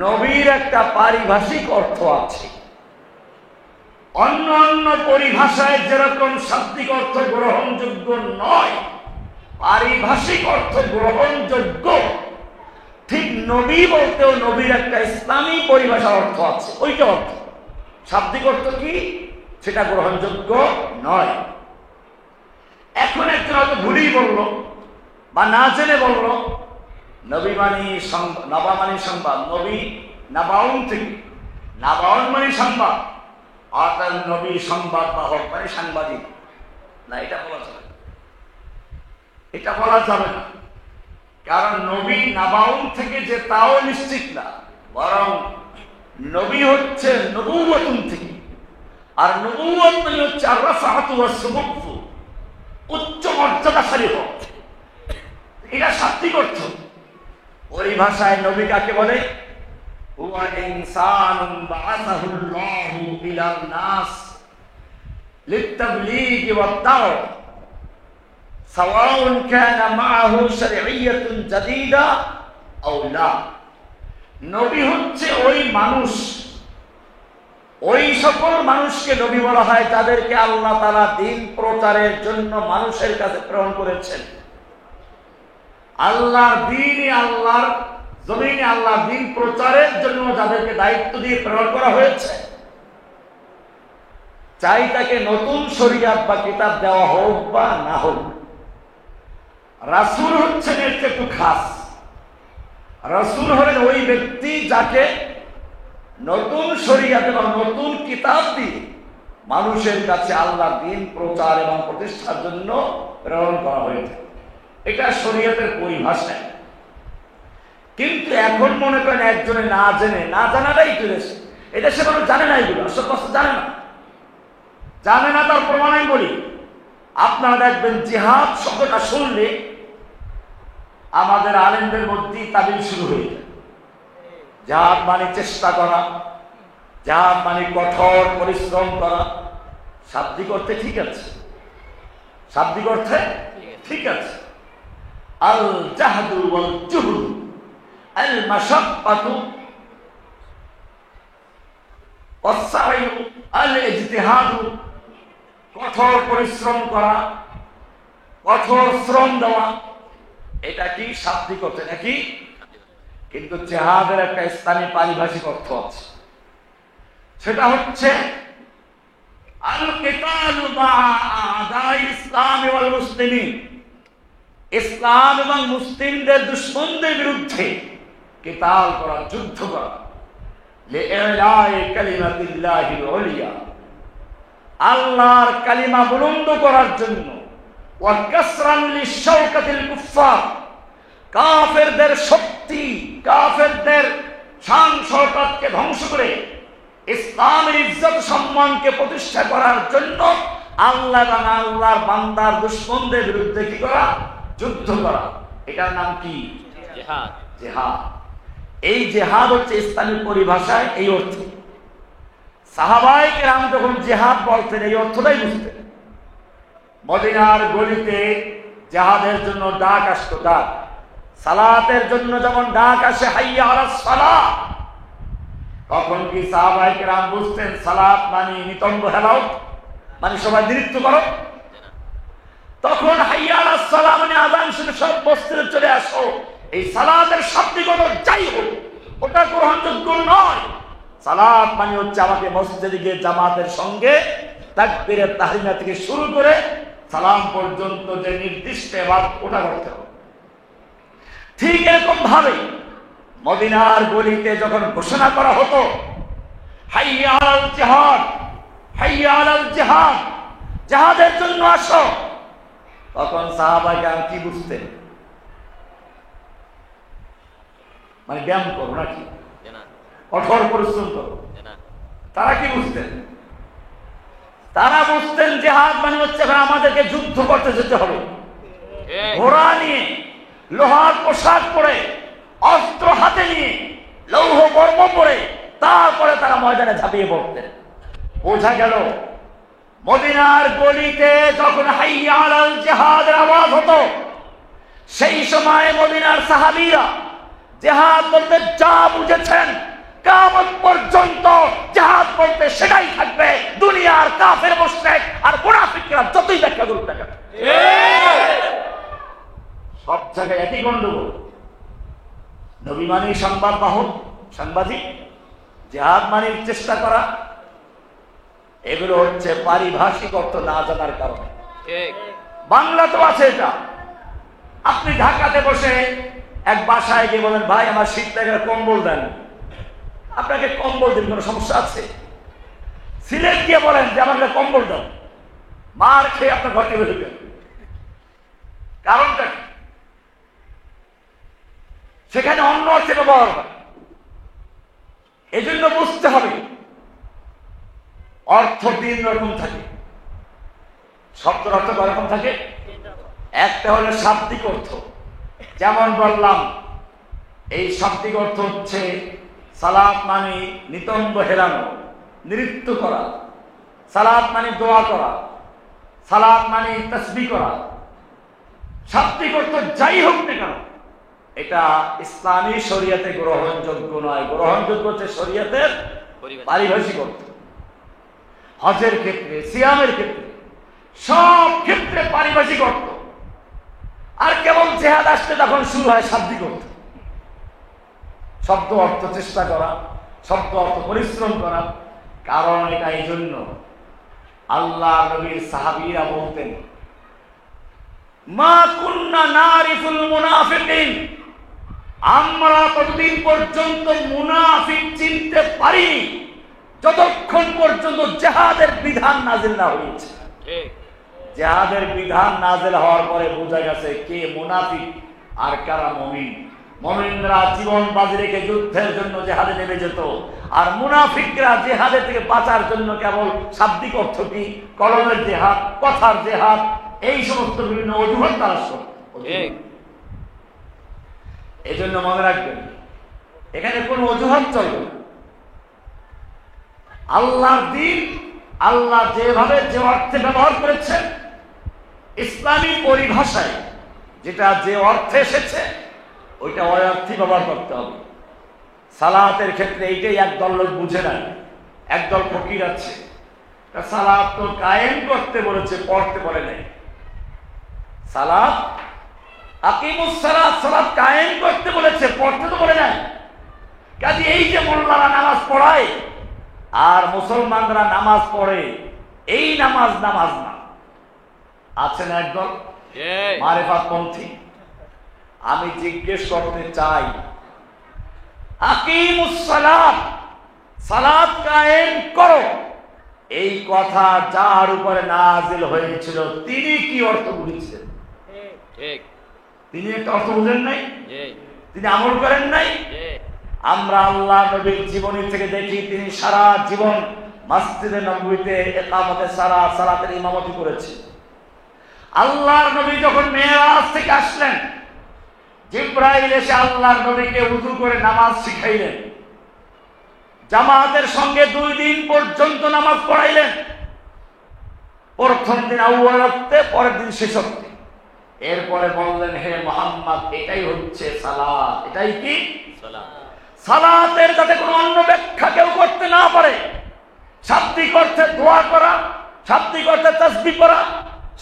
নবীর একটা পারিভাষিক অর্থ আছে। অন্য অন্য পরিভাষায় যেরকম শাব্দিক অর্থ গ্রহণযোগ্য নয়, পারিভাষিক অর্থ গ্রহণযোগ্য, ঠিক নবী বলতেও নবীর একটা ইসলামী পরিভাষার অর্থ আছে। ওইটা অর্থ, শাব্দিক অর্থ কি সেটা গ্রহণযোগ্য নয়। এখন একজন হয়তো ভুলেই বলল বা না জেনে বলল নবী মানি নবা মানি সংবাদ, নবী নাবাউন থেকে, নাবাউন মানে সংবাদ, অর্থাৎ নবী সংবাদ বাহক মানে সাংবাদিক। না, এটা বলা যাবে না, এটা বলা যাবে না। কারণ নবী নাবাউন থেকে যে তাও নিশ্চিত না, বরং নবী হচ্ছে নবুওয়াতুন থেকে। আর নবুওয়াত মানে হচ্ছে আর-রাফআতু ওয়াস-সুবুতু, উচ্চ মর্যাদাশালী হওয়া। এটা শাব্দিক অর্থ। পরিভাষায় নবী কাকে বলে? হুয়া ইনসানুন বাআসাহুল্লাহু ইলান নাস লিত-তাবলীগি ওয়াত-দাওয়া সাওয়াউন কানা মাআহু শারঈয়াতুন জাদীদা আও লা। নবী হচ্ছে ওই মানুষ, ওই সকল মানুষকে নবী বলা হয় যাদেরকে আল্লাহ তাআলা দ্বীন প্রচারের জন্য মানুষের কাছে প্রেরণ করেছেন। আল্লাহর দ্বীনে, আল্লাহর জমিনে আল্লাহর দ্বীন প্রচারের জন্য যাদেরকে দায়িত্ব দিয়ে প্রেরণ করা হয়েছে, চাই তাকে নতুন শরীয়ত বা কিতাব দেওয়া হোক বা না হোক। রাসূল হচ্ছেন এর চেয়ে একটু খাস। রাসূল হলেন ওই ব্যক্তি যাকে নতুন শরীয়ত এবং নতুন কিতাব দিয়ে মানুষের কাছে আল্লাহর দ্বীন প্রচার এবং প্রতিষ্ঠার জন্য প্রেরণ করা হয়েছে। এটা শরীয়তের পরিভাষা। কিন্তু এখন মনে করেন একজনে না জেনে, না জানাটাই চলেছে। এটা সে মানুষ জানে না, এগুলো সব কথা জানে না। জানে না তার প্রমাণ আমি বলি। আপনারা দেখবেন জিহাদ শব্দটা শুনলে আমাদের আলেমদের মধ্যেই তাবিল শুরু হয়ে যায়। জিহাদ মানে চেষ্টা করা, জিহাদ মানে কঠোর পরিশ্রম করা। শাব্দিক অর্থে ঠিক আছে, শাব্দিক অর্থে ঠিক আছে। আল জাহদু ওয়াল জুহদ আল মাশাক্কাতু ওয়াস-সা'য়ু আল ইজতিহাদু, কঠোর পরিশ্রম করা, কঠোর শ্রম দেওয়া, এটা কি শাব্দিক অর্থে নাকি? কিন্তু জিহাদের একটা ইসলামী পারিভাষিক অর্থ আছে। সেটা হচ্ছে আল কিতালু মা'a আ'দাইল ইসলাম ওয়াল মুসলিমিন, ইসলাম এবং মুসলিমদের দুশমনদের বিরুদ্ধে কিতাল করা, যুদ্ধ করা। লিইলাই কালিমাতিল্লাহিল উলিয়া, আল্লাহর কালিমা বুলন্দ করার জন্য। ওয়া কাসরান লিশাওকাতিল কুফফার, কাফেরদের শক্তি, কাফেরদের শান শওকতকে ধ্বংস করে ইসলামের ইজ্জত সম্মানকে প্রতিষ্ঠা করার জন্য আল্লাহ এবং আল্লাহর বান্দার দুশমনদের বিরুদ্ধে কি করা? যুদ্ধ করা। এটার নাম কি? জিহাদ। জিহাদ। এই জিহাদ হচ্ছে ইসলামী পরিভাষায় এই অর্থ। সাহাবায়ে কেরাম যখন জিহাদ বলতেন এই অর্থটাই বুঝতেন। মদিনার গলিতে জিহাদের জন্য ডাক আসতো, ডাক। সালাতের জন্য যেমন ডাক আসে হাইয়া আলাস সালাহ, তখন কি সাহাবায়ে কেরাম বুঝতেন সালাত মানে নিতম্ব হেলাও, মানে সবাই নৃত্য করো? তখন হাইয়া আলাস সালাহ মানে আযান শুনে সব মসজিদে চলে আসো। এই সালাতের শাব্দিকতা যাই হোক ওটা গ্রহণযোগ্য নয়। সালাত মানে হচ্ছে আমাকে মসজিদে গিয়ে জামাতের সঙ্গে তাকবীরে তাহরিমা থেকে শুরু করে সালাম পর্যন্ত যে নির্দিষ্ট ইবাদত ওটা করতে হবে। ঠিক এরকম ভাবে মদিনার গলিতে যখন ঘোষণা করা হতো হাইয়া আলাল জিহাদ, হাইয়া আলাল জিহাদ, জিহাদের জন্য আসো, তখন সাহাবায়ে কেরাম কি বুঝতেন? মানে ব্যায়াম করো নাকি, কঠোর পরিশ্রম করো? তারা কি বুঝতেন? তারা বুঝতেন জিহাদ মানে হচ্ছে আমাদেরকে যুদ্ধ করতে যেতে হবে, ঘোড়া নিয়ে, লোহার পোশাক পরে, অস্ত্র হাতে নিয়ে, লৌহ বর্ম পরে, তারপরে তারা ময়দানে ঝাঁপিয়ে পড়তেন। বোঝা গেল মদিনার গলিতে যখন হাইয়া আলাল জিহাদের আওয়াজ হতো, সেই সময় মদিনার সাহাবীরা জিহাদ বলতে যা বুঝেছেন কিয়ামত পর্যন্ত জিহাদ বলতে সেটাই থাকবে। দুনিয়ার কাফের মুশরিক আর মুনাফিকরা যতই ব্যাখ্যা করুক না কেন, সব জায়গায় একই গন্ডগোল। নবী মানে সংবাদ বাহক, সাংবাদিক, জিহাদ মানে চেষ্টা করা, এগুলো হচ্ছে পারিভাষিক অর্থ না জানার কারণে। বাংলা তো আছে এটা। আপনি ঢাকাতে বসে এক বাসায় গিয়ে বলেন ভাই আমার শীত লাগে কম্বল দেন, আপনাকে কম্বল দিন, কোনো সমস্যা আছে? সিলেট গিয়ে বলেন যে আমাকে কম্বল দাও, মার খেয়ে আপনার ঘরটি বেরোবে। কারণটা কি? সেখানে অন্য অর্থে ব্যবহার হয়। এই জন্য বুঝতে হবে অর্থ তিন রকম থাকে। শব্দের অর্থ কয় রকম থাকে? একটা হলো শাব্দিক অর্থ, যেমন বললাম এই শাব্দিক অর্থ হচ্ছে সালাত মানে নিতম্ব হেলানো, নৃত্য করা, সালাত মানে দোয়া করা, সালাত মানে তাসবিহ করা। শাব্দিক অর্থ যাই হোক না কেন এটা ইসলামী শরীয়তে গ্রহণযোগ্য নয়। গ্রহণযোগ্য হচ্ছে শরীয়তের পারিভাষিক অর্থ। হজের ক্ষেত্রে, সিয়ামের ক্ষেত্রে, সব ক্ষেত্রে পারিভাষিক অর্থ। আর কেবল জিহাদ আসতে তখন শুরু হয় শাব্দিক অর্থ, শব্দ অর্থ চেষ্টা করা, শব্দ অর্থ পরিশ্রম করা। কারণ এটা এই জন্য আল্লাহ নবীর সাহাবীরা বলতেন মা কুন্না নারিফুল মুনাফিকিন, আমরা ততদিন পর্যন্ত মুনাফিক চিনতে পারিনি যতক্ষণ পর্যন্ত জিহাদের বিধান নাযিল না হয়েছে। জিহাদের বিধান নাযিল হওয়ার পরে বোঝা গেছে কে মুনাফিক আর কারা মুমিন। মুমিনরা জীবন বাজি রেখে যুদ্ধের জন্য জিহাদে নেমে যেত, আর মুনাফিকরা জিহাদের থেকে বাঁচার জন্য কেবল শাব্দিক অর্থ কি, কলমের জিহাদ, কথার জিহাদ, এই সমস্ত বিভিন্ন অজুহাত তারা সব। এই জন্য মনে রাখবেন এখানে কোন অজুহাত চলবে না। আল্লাহর দ্বীন আল্লাহ যেভাবে যে অর্থে ব্যবহার করেছেন, ইসলামী পরিভাষায় যেটা যে অর্থে এসেছে ওইটা ওই অর্থে ব্যবহার করতে হবে। সালাতের ক্ষেত্রে এইটাই একদল লোক বুঝে নেয়। একদল ফকির আছে সালাত তো কায়েম করতে বলেছে, পড়তে বলে নাই। সালাত আকিমুস সালাত, সালাত কায়েম করতে বলেছে, পড়তে তো বলে নাই। কাজে এই যে মোল্লারা নামাজ পড়ায় আর মুসলমানরা নামাজ পড়ে, এই নামাজ নামাজ না। আছে না একদল মারেফাতপন্থী। আমি জিজ্ঞেস করতে চাই আকিমুস সালাত, সালাত কায়েম করো, এই কথা যার উপরে নাযিল হয়েছিল তিনি কি অর্থ বুঝেছেন? তিনি একটা অর্থ বুঝেন নাই, তিনি আমল করেন নাই। আমরা আল্লাহ নবীর জীবনী থেকে দেখি তিনি সারা জীবন মসজিদে নববীতে ইকামতে সালাতের ইমামতি করেছে। আল্লাহর নবী যখন মেরাজ থেকে আসলেন, জিবরাইল এসে আল্লাহর নবীকে উযু করে নামাজ শিখাইলেন, জামাতের সঙ্গে 2 দিন পর্যন্ত নামাজ পড়াইলেন। প্রথম দিন আউয়াল ওয়াক্তে, পরের দিন শেষ ওয়াক্তে। এরপরে বললেন হে মুহাম্মদ এটাই হচ্ছে সালাত। এটাই কি? সালাত। সালাতের যাতে কোনো অন্য ব্যাখ্যা কেউ করতে না পারে। শাব্দিক অর্থে দোয়া করা, শাব্দিক অর্থে তাসবিহ করা,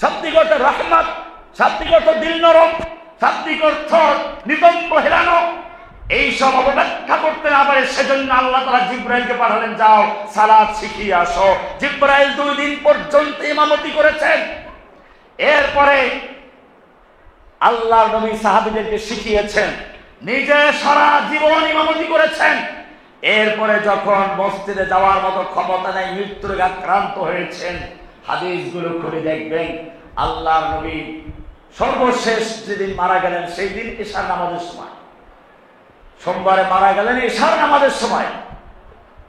শাব্দিক অর্থে রাহমাত, শাব্দিক অর্থ দিল নরম, শাব্দিক অর্থ নিতম্ব হেলানো, এইসব অপব্যাখ্যা করতে না পারে। সেজন্য আল্লাহ তাআলা জিবরাইলকে পাঠালেন, যাও সালাত শিখিয়ে আসো। জিবরাইল 2 দিন পর্যন্ত ইমামতি করেছেন। এরপরে আল্লাহর নবী সাহাবীদেরকে শিখিয়েছেন, নিজে সারা জীবন ইমামতি করেছেন। এরপরে যখন মসজিদে যাওয়ার মতো ক্ষমতা নেই, মৃত্যুর আক্রান্ত হয়েছেন, হাদিসগুলো খুলে দেখবেন আল্লাহর নবী সর্বশেষ যেদিন মারা গেলেন সেই দিন ইশার নামাজের সময়, সোমবারে মারা গেলেন ইশার নামাজের সময়।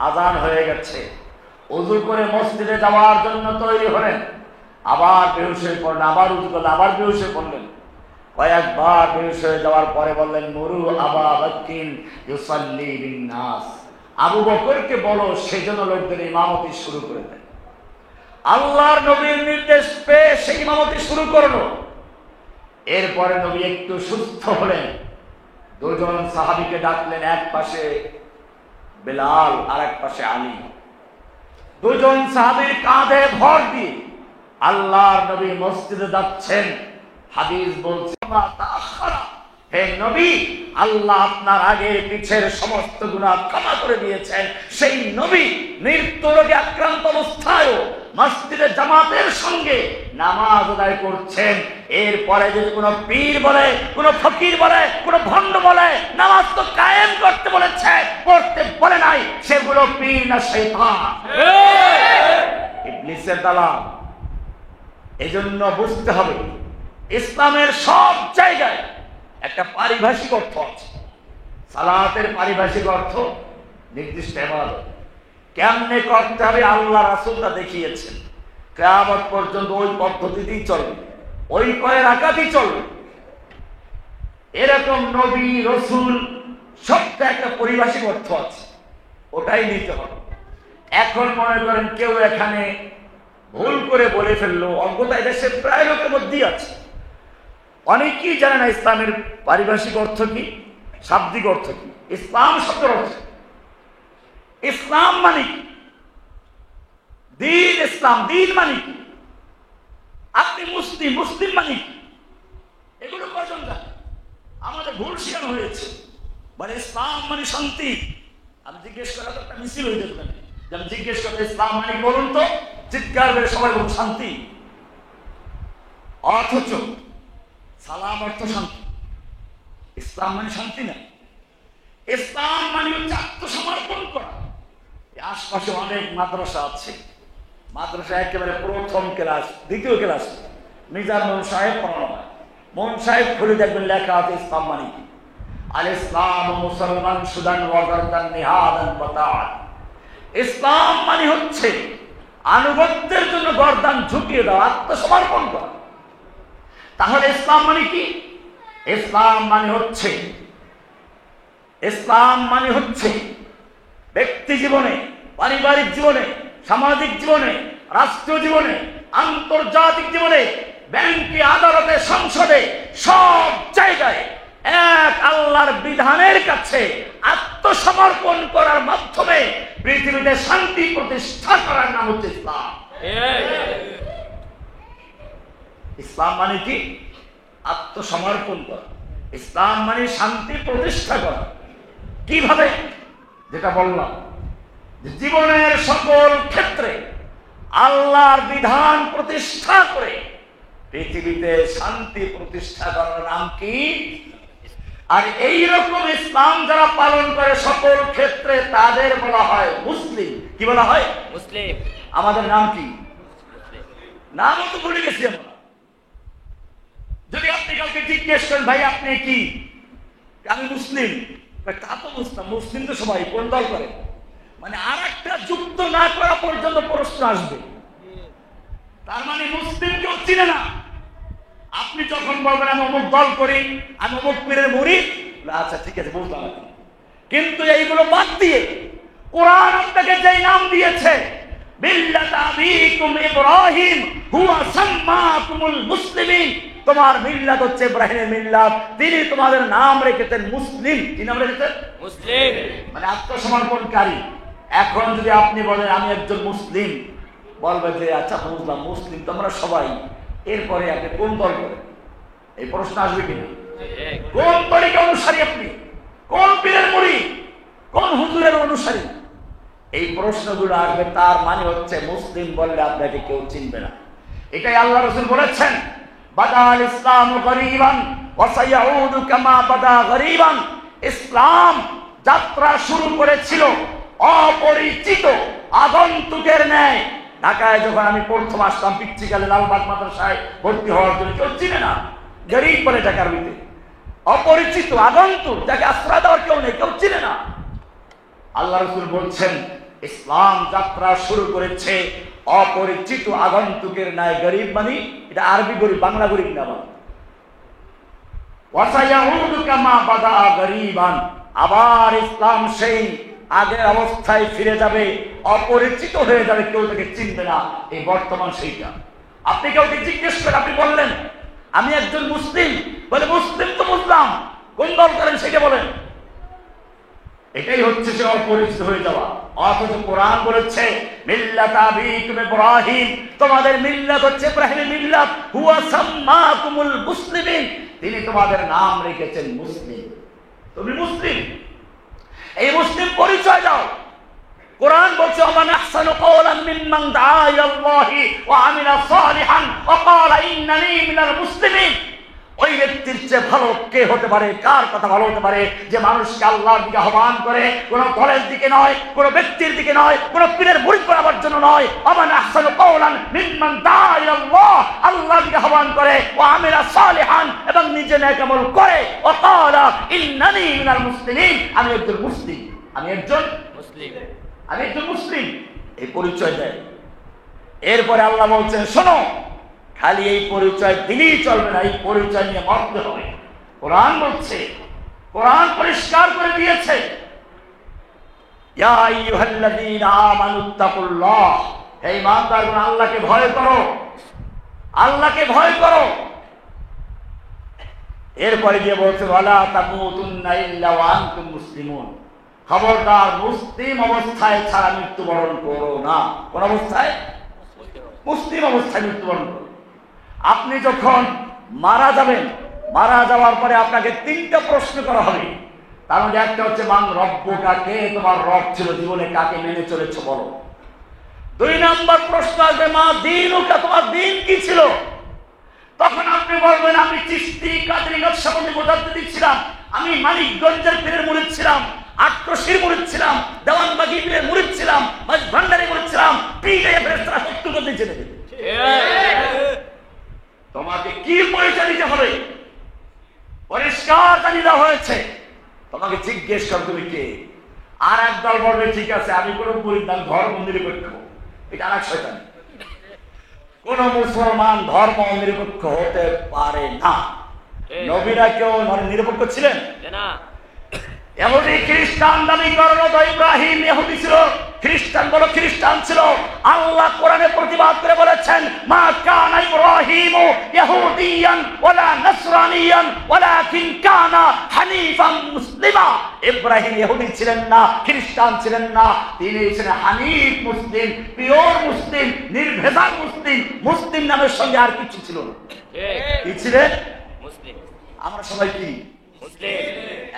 আজান হয়ে গেছে, ওযু করে মসজিদে যাওয়ার জন্য তৈরি হলেন, আবার বেহুশ হয়ে পড়লেন, আবার উযু করলেন, আবার বেহুশ হয়ে পড়লেন। কয়েকবার বেহুশ হয়ে যাওয়ার পরে বললেন, মুরু আবা বকরিন ইউসাল্লি বিন-নাস, আবু বকরকে বলো সেজন্য লোকদের ইমামতি শুরু করে দেয়। আল্লাহর নবীর নির্দেশ পেয়ে সেই ইমামতি শুরু করলো। এরপরে নবী একটু সুস্থ হলেন, 2 জন সাহাবীকে ডাকলেন, এক পাশে বেলাল আর এক পাশে আলী। 2 জন সাহাবীর কাঁধে ভর দিয়ে আল্লাহর নবী মসজিদে যাচ্ছেন। হাদিস বলছে, হে নবী, আল্লাহ আপনার আগে পিছের সমস্ত গুনাহ ক্ষমা করে দিয়েছেন। সেই নবী মৃত্যু রোগে আক্রান্ত অবস্থায়ও মসজিদে জামাতের সঙ্গে নামাজ আদায় করছেন। এরপরে যদি কোনো পীর বলে, কোনো ফকির বলে, কোনো ভণ্ড বলে নামাজ তো কায়েম করতে বলেছে, পড়তে বলে নাই, সেগুলো পীর না শয়তান, ইবলিসের দালাল। এজন্য বুঝতে হবে ইসলামের সব জায়গায় একটা পারিভাষিক অর্থ আছে। সালাতের পারিভাষিক অর্থ নির্দিষ্ট ইবাদত। কেমনে করতে হবে আল্লাহ রাসূলরা দেখিয়েছেন। কিয়ামত পর্যন্ত ওই পদ্ধতিতেই চলবে, ওই কয় রাকাতই চলবে। এরকম নবী রাসূল সবটা একটা পারিভাষিক অর্থ আছে, ওটাই নিতে হবে। এখন মনে করেন কেউ এখানে ভুল করে বলে ফেললো, অজ্ঞতা দেশের প্রায় লোকের মধ্যেই আছে। অনেকেই জানে না ইসলামের পারিভাষিক অর্থ কি, শাব্দিক অর্থ কি, ইসলাম শব্দের অর্থ, ইসলাম মানে কি, দ্বীন ইসলাম, দ্বীন মানে কি, আপনি মুসলিম, মুসলিম মানে কি, এগুলো কজন জানে? আমাদের ভুল শেখানো হয়েছে। মানে ইসলাম মানে শান্তি। আমি জিজ্ঞেস করা তো একটা মিছিল হয়ে যেত, আমি জিজ্ঞেস করতে ইসলাম মানে বলুন তো, চিৎকার করে সবাই বলুন শান্তি। অথচ সালাম অর্থ শান্তি, ইসলাম মানে শান্তি না। ইসলাম মানে হচ্ছে আত্মসমর্পণ করা। আশপাশে অনেক মাদ্রাসা আছে, মাদ্রাসা একেবারে প্রথম ক্লাস, দ্বিতীয় ক্লাস মিজান মোহন সাহেব পড়ানো হয়। মোহন সাহেব খুলে দেখবেন লেখা আছে ইসলাম মানে কি, আল ইসলাম মুসলমান সুদান ওয়াগারদান নিহাদান বাতাআন। ইসলাম মানে হচ্ছে আনুগত্যের জন্য গর্দান ঝুঁকিয়ে দেওয়া, আত্মসমর্পণ করা। তাহলে ইসলাম মানে কি? ইসলাম মানে হচ্ছে ব্যক্তি জীবনে, পারিবারিক জীবনে, সামাজিক জীবনে, রাষ্ট্রীয় জীবনে, আন্তর্জাতিক জীবনে, ব্যাংকে, আদালতে, সংসদে, সব জায়গায় এক আল্লাহর বিধানের কাছে আত্মসমর্পণ করার মাধ্যমে পৃথিবীতে শান্তি প্রতিষ্ঠা করার নাম হচ্ছে ইসলাম। ইসলাম মানে কি? আত্মসমর্পণ করা। ইসলাম মানে শান্তি প্রতিষ্ঠা করা। কিভাবে? যেটা বললাম, জীবনের সকল ক্ষেত্রে আল্লাহর বিধান প্রতিষ্ঠা করে পৃথিবীতে শান্তি প্রতিষ্ঠা করার নাম কি? আর এইরকম ইসলাম যারা পালন করে সকল ক্ষেত্রে তাদের বলা হয় মুসলিম। কি বলা হয়? মুসলিম। আমাদের নাম কি? নামও তো ভুলে গেছি আমরা। যদি আপনি কাউকে জিজ্ঞেস করেন, ভাই আপনি কি? আমি মুসলিম। তা তো বুঝতাম, মুসলিম তো সবাই, কোন দল করে? মানে আর একটা যুক্ত না করা পর্যন্ত প্রশ্ন আসবে। তার মানে মুসলিম কেউ চিনে না। আপনি যখন বলবেন আমি অমুক দল করি, আমি অমুক পীরের মুরিদ, আচ্ছা ঠিক আছে বুঝলাম, কিন্তু এইগুলো বাদ দিয়ে কোরআন আপনাকে যেই নাম দিয়েছে, মিল্লাত আবিকুম ইব্রাহিম হুয়া সাম্মাকুমুল মুসলিমিন, তোমার মিল্লাত হচ্ছে ইব্রাহিমের মিল্লাত, তিনি তোমাদের নাম রেখেছেন মুসলিম। কি নাম রেখেছেন? মুসলিম, মানে আত্মসমর্পণকারী। এখন যদি আপনি বলেন আমি একজন মুসলিম, বলবে যে আচ্ছা বুঝলাম মুসলিম তোমরা সবাই, এরপরে আপনি কোন দল করেন? এই প্রশ্ন আসবে কিনা? কোন তরিকা অনুসারী আপনি? কোন পীরের মুরিদ? কোন হুজুরের অনুসারী? এই প্রশ্নগুলো আসবে। তার মানে হচ্ছে মুসলিম বললে আপনাকে কেউ চিনবে না। এটাই আল্লাহ রাসূল বলেছেন, বাদাল ইসলামু গরীবান ওয়া সায়াউদু কামা বাদা গরীবান। ইসলাম যাত্রা শুরু করেছিল অপরিচিত আগন্তুকের ন্যায়। ঢাকায় যখন আমি প্রথম আসলাম পিচ্চিকালে লালবাগ মাদ্রাসায় ভর্তি হওয়ার জন্য, কেউ চিনে না, গরীব বলে ঢাকার ভিতরে, অপরিচিত আগন্তুক, যাকে আশ্রয় দেওয়ার কেউ নেই, কেউ চিনে না। আল্লাহ রাসূল বলছেন ইসলাম যাত্রা শুরু করেছে অপরিচিত আগন্তুকের ন্যায়। গরীব মানে এটা আরবি গরীব, বাংলা গরীব না। ওয়াসায়াউদু কামা বাদা গরীবান, আবার ইসলাম সেই আগের অবস্থায় ফিরে যাবে, অপরিচিত হয়ে যাবে, কেউ তাকে চিনবে না। এই বর্তমান সেইটা। আপনি কাউকে জিজ্ঞেস করে আপনি বললেন আমি একজন মুসলিম, বলে মুসলিম তো বুঝলাম, কোন দল করেন সেটা বলেন। এটাই হচ্ছে সে অপরিচিত হয়ে যাওয়া। অথচ কোরআন বলেছে মিল্লাত আবিকুম ইব্রাহিম, তোমাদের মিল্লাত হচ্ছে ইব্রাহিমের মিল্লাত, হুয়া সাম্মাকুমুল মুসলিমিন, তিনি তোমাদের নাম রেখেছেন মুসলিম। তুমি মুসলিম, এই মুসলিম পরিচয় দাও। কোরআন বলছে ওমান আহসানু কওলান মিম্মান দাআ ইলাল্লাহি ওয়া আমিলা সালিহান ওয়া ক্বালা ইন্নানী মিনাল মুসলিমিন। ওই ব্যক্তির চেয়ে ভালো কে হতে পারে? কার কথা ভালো হতে পারে যে মানুষকে আল্লাহর দিকে আহ্বান করে, কোন দলের দিকে নয়, কোন ব্যক্তির দিকে নয়, কোন পীরের মুরিদ করার জন্য নয়। ওমান আহসানু কওলান মিম্মান দাআ ইলাল্লাহ, আল্লাহর দিকে আহ্বান করে, ওয়া আমিলা সালিহান, এবং নিজে নেক আমল করে, ওয়া ক্বালা ইন্নানী মিনাল মুসলিমিন, আমি একজন মুসলিম, আমি একজন মুসলিম, আমি একজন মুসলিম, এই পরিচয় দেয়। এরপরে আল্লাহ বলছেন শোনো, খালি এই পরিচয় দিলেই চলবে না, এই পরিচয় নিয়ে মরতে হবে। কোরআন বলছে, কোরআন পরিষ্কার করে দিয়েছে, ইয়া আইয়ুহাল্লাযীনা আমানুত্তাকুল্লাহ, হে ঈমানদারগণ আল্লাহকে ভয় করো, আল্লাহকে ভয় করো। এরপরে দিয়ে বলছে ওয়ালা তামুতুন্না ইল্লা ওয়া আনতুম মুসলিমুন, খবরদার মুসলিম অবস্থায় ছাড়া মৃত্যুবরণ করো না। কোন অবস্থায়? মুসলিম অবস্থায় মৃত্যুবরণ করো। আপনি যখন মারা যাবেন, মারা যাওয়ার পরে আপনাকে তিনটা প্রশ্ন করা হবে। তার মধ্যে একটা হচ্ছে মান রব্বুকা, কে তোমার রব ছিল, জীবনে কাকে মেনে চলেছো বলো। 2 নম্বর প্রশ্ন আসবে মা দীনুকা, তোমার দিন কি ছিল। তখন আপনি বলবেন আমি চিশতি কাদরি নকশবন্দি মুজাদ্দিদ ছিলাম, আমি মানিকগঞ্জের পীরের মুরিদ ছিলাম, আটরশির মুরিদ ছিলাম, দেওয়ানবাগী পীরের মুরিদ ছিলাম, মাঝ ভান্ডারি মুরিদ ছিলাম। পিটাইয়া ফেরেশতারা 70 জন দিয়েছে। তোমাকে কি পরিচয় দিতে হবে পরিষ্কার জানিয়ে দেওয়া হয়েছে। তোমাকে জিজ্ঞেস কর তুমি কে। আর একদল বলবে ঠিক আছে আমি কোন মুরিদ না, ধর্ম নিরপেক্ষ। এটা আরেক শয়তান। কোন মুসলমান ধর্ম নিরপেক্ষ হতে পারে না। নবীরা কেউ নিরপেক্ষ ছিলেন না। ইহুদি খ্রিস্টান দাবি করলো তো ইব্রাহিম ইহুদি ছিল, খ্রিস্টান বলো খ্রিস্টান ছিল। আল্লাহ কোরআনে প্রতিবাদ করে বলেছেন মা কানা ইব্রাহিমু ইহুদিয়ান ওয়ালা নাসরানিয়ান ওয়ালাকিন কানা হানিফান মুসলিমা। ইব্রাহিম ইহুদি ছিলেন না, খ্রিস্টান ছিলেন না, তিনি ছিলেন হানিফ মুসলিম, পিওর মুসলিম, নির্ভেজাল মুসলিম। মুসলিম নামের সঙ্গে আর কিছু ছিল না। কি ছিলেন? মুসলিম। আমরা সবাই কি মুসলিম?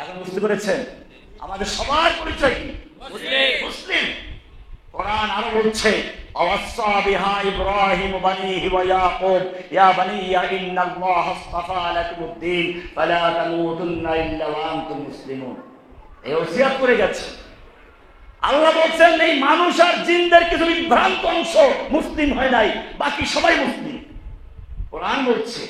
এখন বুঝতে পেরেছেন আমাদের সবার পরিচয় কি? মুসলিম। কোরআন আরো বলছে আওয়াসা বিহা ইব্রাহিম বানিহি ওয়া ইয়াকুব ইয়া বানিয়া ইন্নাল্লাহা আসতাফা লাকুমুদ-দীন ফালা তামুতুন্না ইল্লা ওয়া আনতুম মুসলিমুন। এই ওসিয়ত করে গেছে। আল্লাহ বলছেন এই মানুষ আর জিনদের কিছু বিভ্রান্ত অংশ মুসলিম হয় নাই, বাকি সবাই মুসলিম। কোরআন বলছে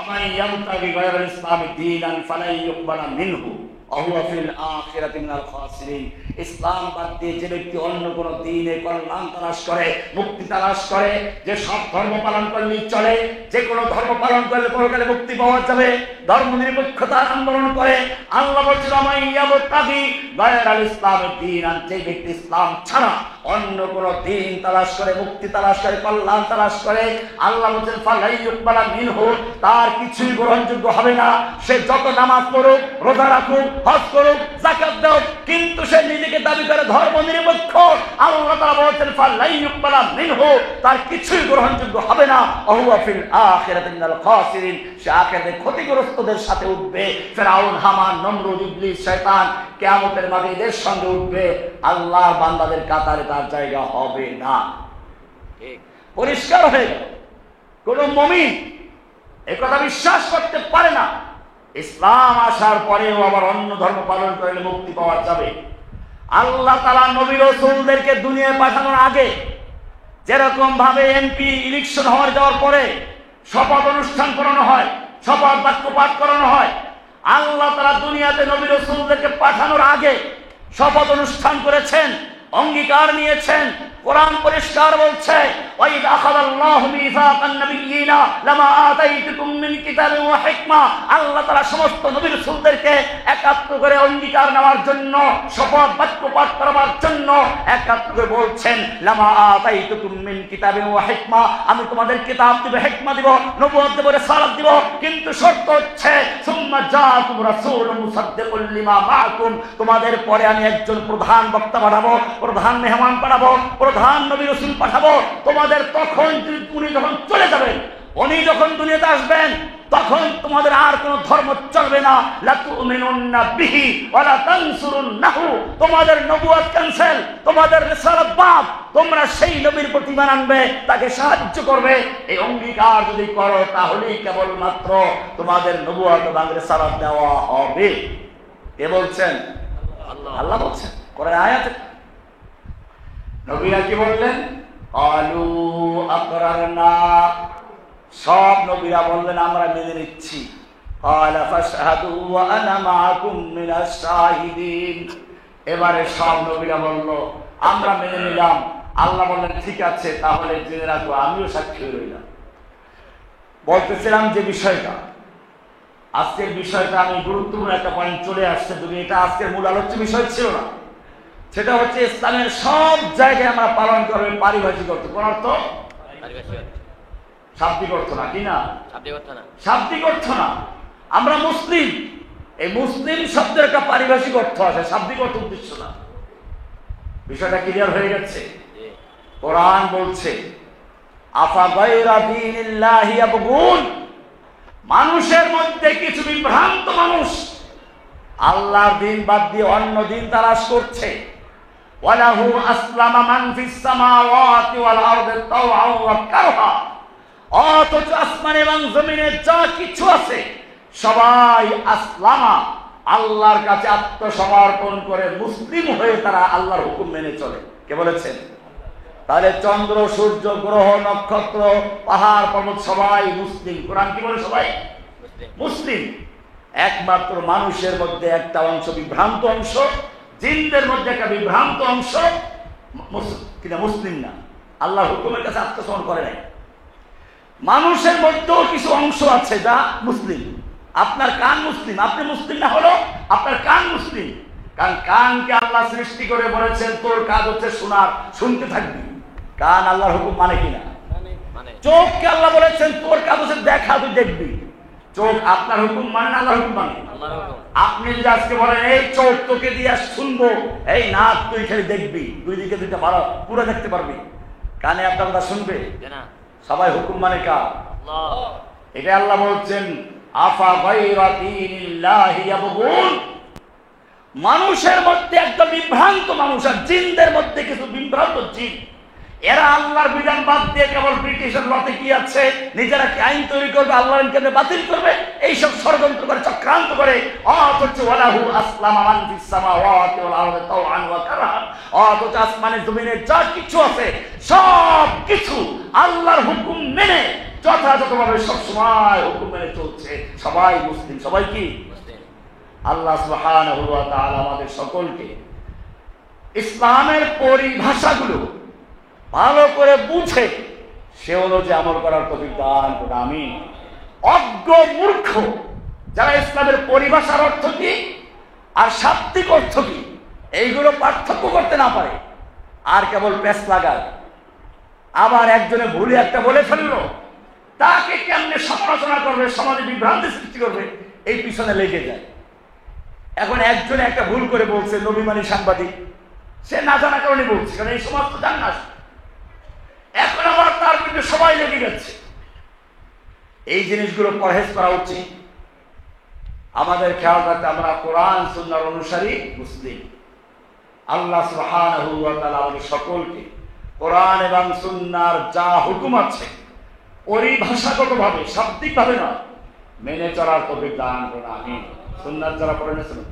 আমান ইয়াবতাগি গায়রাল ইসলামি দীনান ফালা ইউকবালা মিনহু ওয়া হুয়া ফিল আখিরাতি মিনাল খাসিরিন। ইসলাম বাদ দিয়ে যে ব্যক্তি অন্য কোন দ্বীনে কল্যাণ তালাশ করে, মুক্তি তালাশ করে, যে সব ধর্ম পালন করলেই চলে, যে কোনো ধর্ম পালন করলে পরকালে মুক্তি পাওয়া যাবে, ধর্ম নিরপেক্ষতার আন্দোলন করে, আল্লাহ বলছেন আমান ইয়াবতাগি গায়রাল ইসলামি দীনান, যে ব্যক্তি ইসলাম ছাড়া অন্য কোন দিন তালাশ করে, মুক্তি তালাশ করে, কল্যাণ তালাশ করে, আল্লাহ বলেন ফালাই ইউকবালা মিনহু, তার কিছুই গ্রহণযোগ্য হবে না। সে যত নামাজ পড়ুক, রোজা রাখুক, হজ করুক, যাকাত দাও, কিন্তু সে নিজেকে দাবি করে ধর্ম নিরপেক্ষ, আল্লাহ তাআলা বলেন ফালাই ইউকবালা মিনহু, তার কিছুই গ্রহণযোগ্য হবে না। ওহুয়া ফিল আখিরাতি মিনাল খাসিরিন, সে আখিরাতে ক্ষতিগ্রস্তদের সাথে উঠবে। ফিরআউন, হামান, নমরুদ, ইবলিস, শয়তান কিয়ামতের মাঠে এদের সঙ্গে উঠবে, আল্লাহর বান্দাদের কাতারে তার জায়গা হবে না। ঠিক পরিষ্কার হয়ে গেল। কোন মুমিন একথা বিশ্বাস করতে পারে না ইসলাম আসার পরেও আবার অন্য ধর্ম পালন করলে মুক্তি পাওয়া যাবে। আল্লাহ তাআলা নবী রাসূলদেরকে দুনিয়ায় পাঠানোর আগে যেরকম ভাবে এমপি ইলেকশন হওয়ার যাওয়ার পরে শপথ অনুষ্ঠান করানো হয়, শপথ বাক্য পাঠ করানো হয়, আল্লাহ তাআলা দুনিয়াতে নবী রাসূলদেরকে পাঠানোর আগে শপথ অনুষ্ঠান করেছেন, অঙ্গীকার নিয়েছেন। কোরআন পরিষ্কার বলছে ওয়াইদ আখাযাল্লাহু মিসাকান নাবিয়্যিনা লামা আতাইতুকুম মিন কিতাবিন ওয়া হিকমা, আল্লাহ তাআলা সমস্ত নবী রাসূলদেরকে একাত্র করে অঙ্গীকার নেওয়ার জন্য, শপথ বাক্য পাঠ করার জন্য একাত্র করে বলছেন লামা আতাইতুকুম মিন কিতাবিন ওয়া হিকমা, আমি তোমাদের কিতাব দেব, হিকমা দেব, নবুয়ত দেব, রিসালাত দেব, কিন্তু শর্ত হচ্ছে সুম্মা জাআকুম রাসূলুম মুসাদ্দিকুল লিমা মাআকুম, তোমাদের পরে আমি একজন প্রধান বক্তা পাঠাবো, প্রধান মেহমান পাঠাবো, প্রধান নবী রাসূল পাঠাবো। তোমাদের তখন উনি যখন চলে যাবেন, উনি যখন দুনিয়াতে আসবেন, তখন তোমাদের আর কোন ধর্ম চলবে না। লা তুমিনুন্না বিহি ওয়া লা তানসুরুন্নাহু, তোমাদের নবুয়ত ক্যান্সেল, তোমাদের রিসালাত বাদ, তোমরা সেই নবীর প্রতি ঈমান আনবে, তাকে সাহায্য করবে। এই অঙ্গীকার যদি করো তাহলেই কেবলমাত্র তোমাদের নবুয়ত এবং রিসালাত দেওয়া হবে। কে বলছেন? আল্লাহ বলছেন কোরআন আয়াতে। নবীরা কি বললেন? ক্বালু আকরারনা, সব নবীরা বললেন আমরা মেনে নিচ্ছি। ক্বালা ফাশহাদু ওয়া আনা মাআকুম মিনাশ শাহিদিন, এবারে সব নবীরা বলল আমরা মেনে নিলাম। আল্লাহ বললেন ঠিক আছে, তাহলে জেনে রাখো আমিও সাক্ষী রইলাম। বলতেছিলাম যে বিষয়টা, আজকের বিষয়টা আমি গুরুত্বপূর্ণ একটা পয়েন্ট চলে আসছে, যদি এটা আজকের মূল আলোচ্য বিষয় ছিল না। সেটা হচ্ছে ইসলামের সব জায়গায় আমরা পালন করবে পারিভাষিক অর্থ। কোন অর্থ? শাব্দিক অর্থ না, কি না? শাব্দিক অর্থ না। আমরা মুসলিম, এই মুসলিম শব্দের একটা পারিভাষিক অর্থ আছে, শাব্দিক অর্থ উদ্দেশ্য না। বিষয়টা ক্লিয়ার হয়ে গেছে? কোরআন বলছে আফা গায়রা দীনিল্লাহি ইয়াবগুন, মানুষের মধ্যে কিছু বিভ্রান্ত মানুষ আল্লাহর দিন বাদ দিয়ে অন্য দিন তালাশ করছে। ওয়ালাহু আসলামা মান ফিস সামাওয়াতি ওয়াল আরদি তাওআন ওয়া কারহা, অথচ আসমান এবং জমিনে যা কিছু আছে সবাই আসলামা, আল্লাহর কাছে আত্মসমর্পণ করে মুসলিম হয়ে তারা আল্লাহর হুকুম মেনে চলে। কে বলেছেন? তাহলে চন্দ্র, সূর্য, গ্রহ, নক্ষত্র, পাহাড়, পর্বত সবাই মুসলিম। কোরআন কি বলে? সবাই মুসলিম। একমাত্র মানুষের মধ্যে একটা অংশ বিভ্রান্ত অংশ, জিনদের মধ্যে একটা বিভ্রান্ত অংশ কিনা মুসলিম না, আল্লাহর হুকুমের কাছে আত্মসমর্পণ করে নাই। মানুষের মধ্যেও কিছু অংশ আছে যা মুসলিম। আপনার কান মুসলিম, আপনি মুসলিম না হলো আপনার কান মুসলিম, কারণ কানকে আল্লাহ সৃষ্টি করে বলেছেন তোর কাজ হচ্ছে শোনার, শুনতে থাকবি। কান আল্লাহর হুকুম মানে কিনা? চোখকে আল্লাহ বলেছেন তোর কাজ হচ্ছে দেখা, তুই দেখবি। চোখ আপনার হুকুম মানে না আল্লাহর হুকুম মানে? আপনি যদি আজকে বলেন এই চোখ তোকে দিয়ে শুনবো, এই নাক তুই খালি দেখবি, দুই দিকে দুইটা ভালো পুরো দেখতে পারবি, কানে আপনার কথা শুনবে? সবাই হুকুম মানে কার? এটা আল্লাহ বলছেন আফা গায়রা দীনিল্লাহি ইয়াবগুন, মানুষের মধ্যে একটা বিভ্রান্ত মানুষ, আর জিনদের মধ্যে কিছু বিভ্রান্ত জিন, এরা আল্লাহর বিধান বাদ দিয়ে কেবল ব্রিটিশের লতে কি আছে, নিজেরা কি আইন তৈরি করবে, আল্লাহর আইনকে বাতিল করবে, এইসব ষড়যন্ত্র করে, চক্রান্ত করে। অথচ ওয়ালাহু আসলামা মান ফিস সামাওয়াতি ওয়াল আরদি তাওআন ওয়া কারহা, অথচ আসমানে জমিনে যা কিছু আছে সব কিছু আল্লাহর হুকুম মেনে যথাযথভাবে সবসময় হুকুম মেনে চলছে। সবাই মুসলিম। সবাই কি? আল্লাহ সুবহানাহু ওয়া তাআলা আমাদের সকলকে ইসলামের পরিভাষাগুলো ভালো করে বুঝে সে অনুযায়ী আমল করার তৌফিক দান করুন। আমিন। অজ্ঞ মূর্খ যারা ইসলামের পরিভাষার অর্থ কি আর শাব্দিক অর্থ কি এইগুলো পার্থক্য করতে না পারে, আর কেবল প্যাঁচ লাগায়। আবার একজনে ভুলে একটা বলে ফেললো, তাকে কেমনে সমালোচনা করবে, সমাজে বিভ্রান্তি সৃষ্টি করবে, এই পিছনে লেগে যায়। এখন একজনে একটা ভুল করে বলছে, নবী মানি সাংবাদিক, সে না জানা কারণে বলছে, কারণ এই সমাজ তো জান না। এখন আবার তার বিরুদ্ধে সবাই লেগে যাচ্ছে। এই জিনিসগুলো পরহেজ করা উচিত। আমাদের খেয়াল রাখতে, আমরা কোরআন সুন্নাহর অনুসারী মুসলিম। আল্লাহ সুবহানাহু ওয়া তাআলা আমাদের সকলকে কোরআন এবং সুন্নাহর যা হুকুম আছে পরিভাষাগতভাবে, শাব্দিকভাবে নয়, মেনে চলার তৌফিক দান করুন। আমিন। সুন্নাহ যারা পড়েন শুনুন।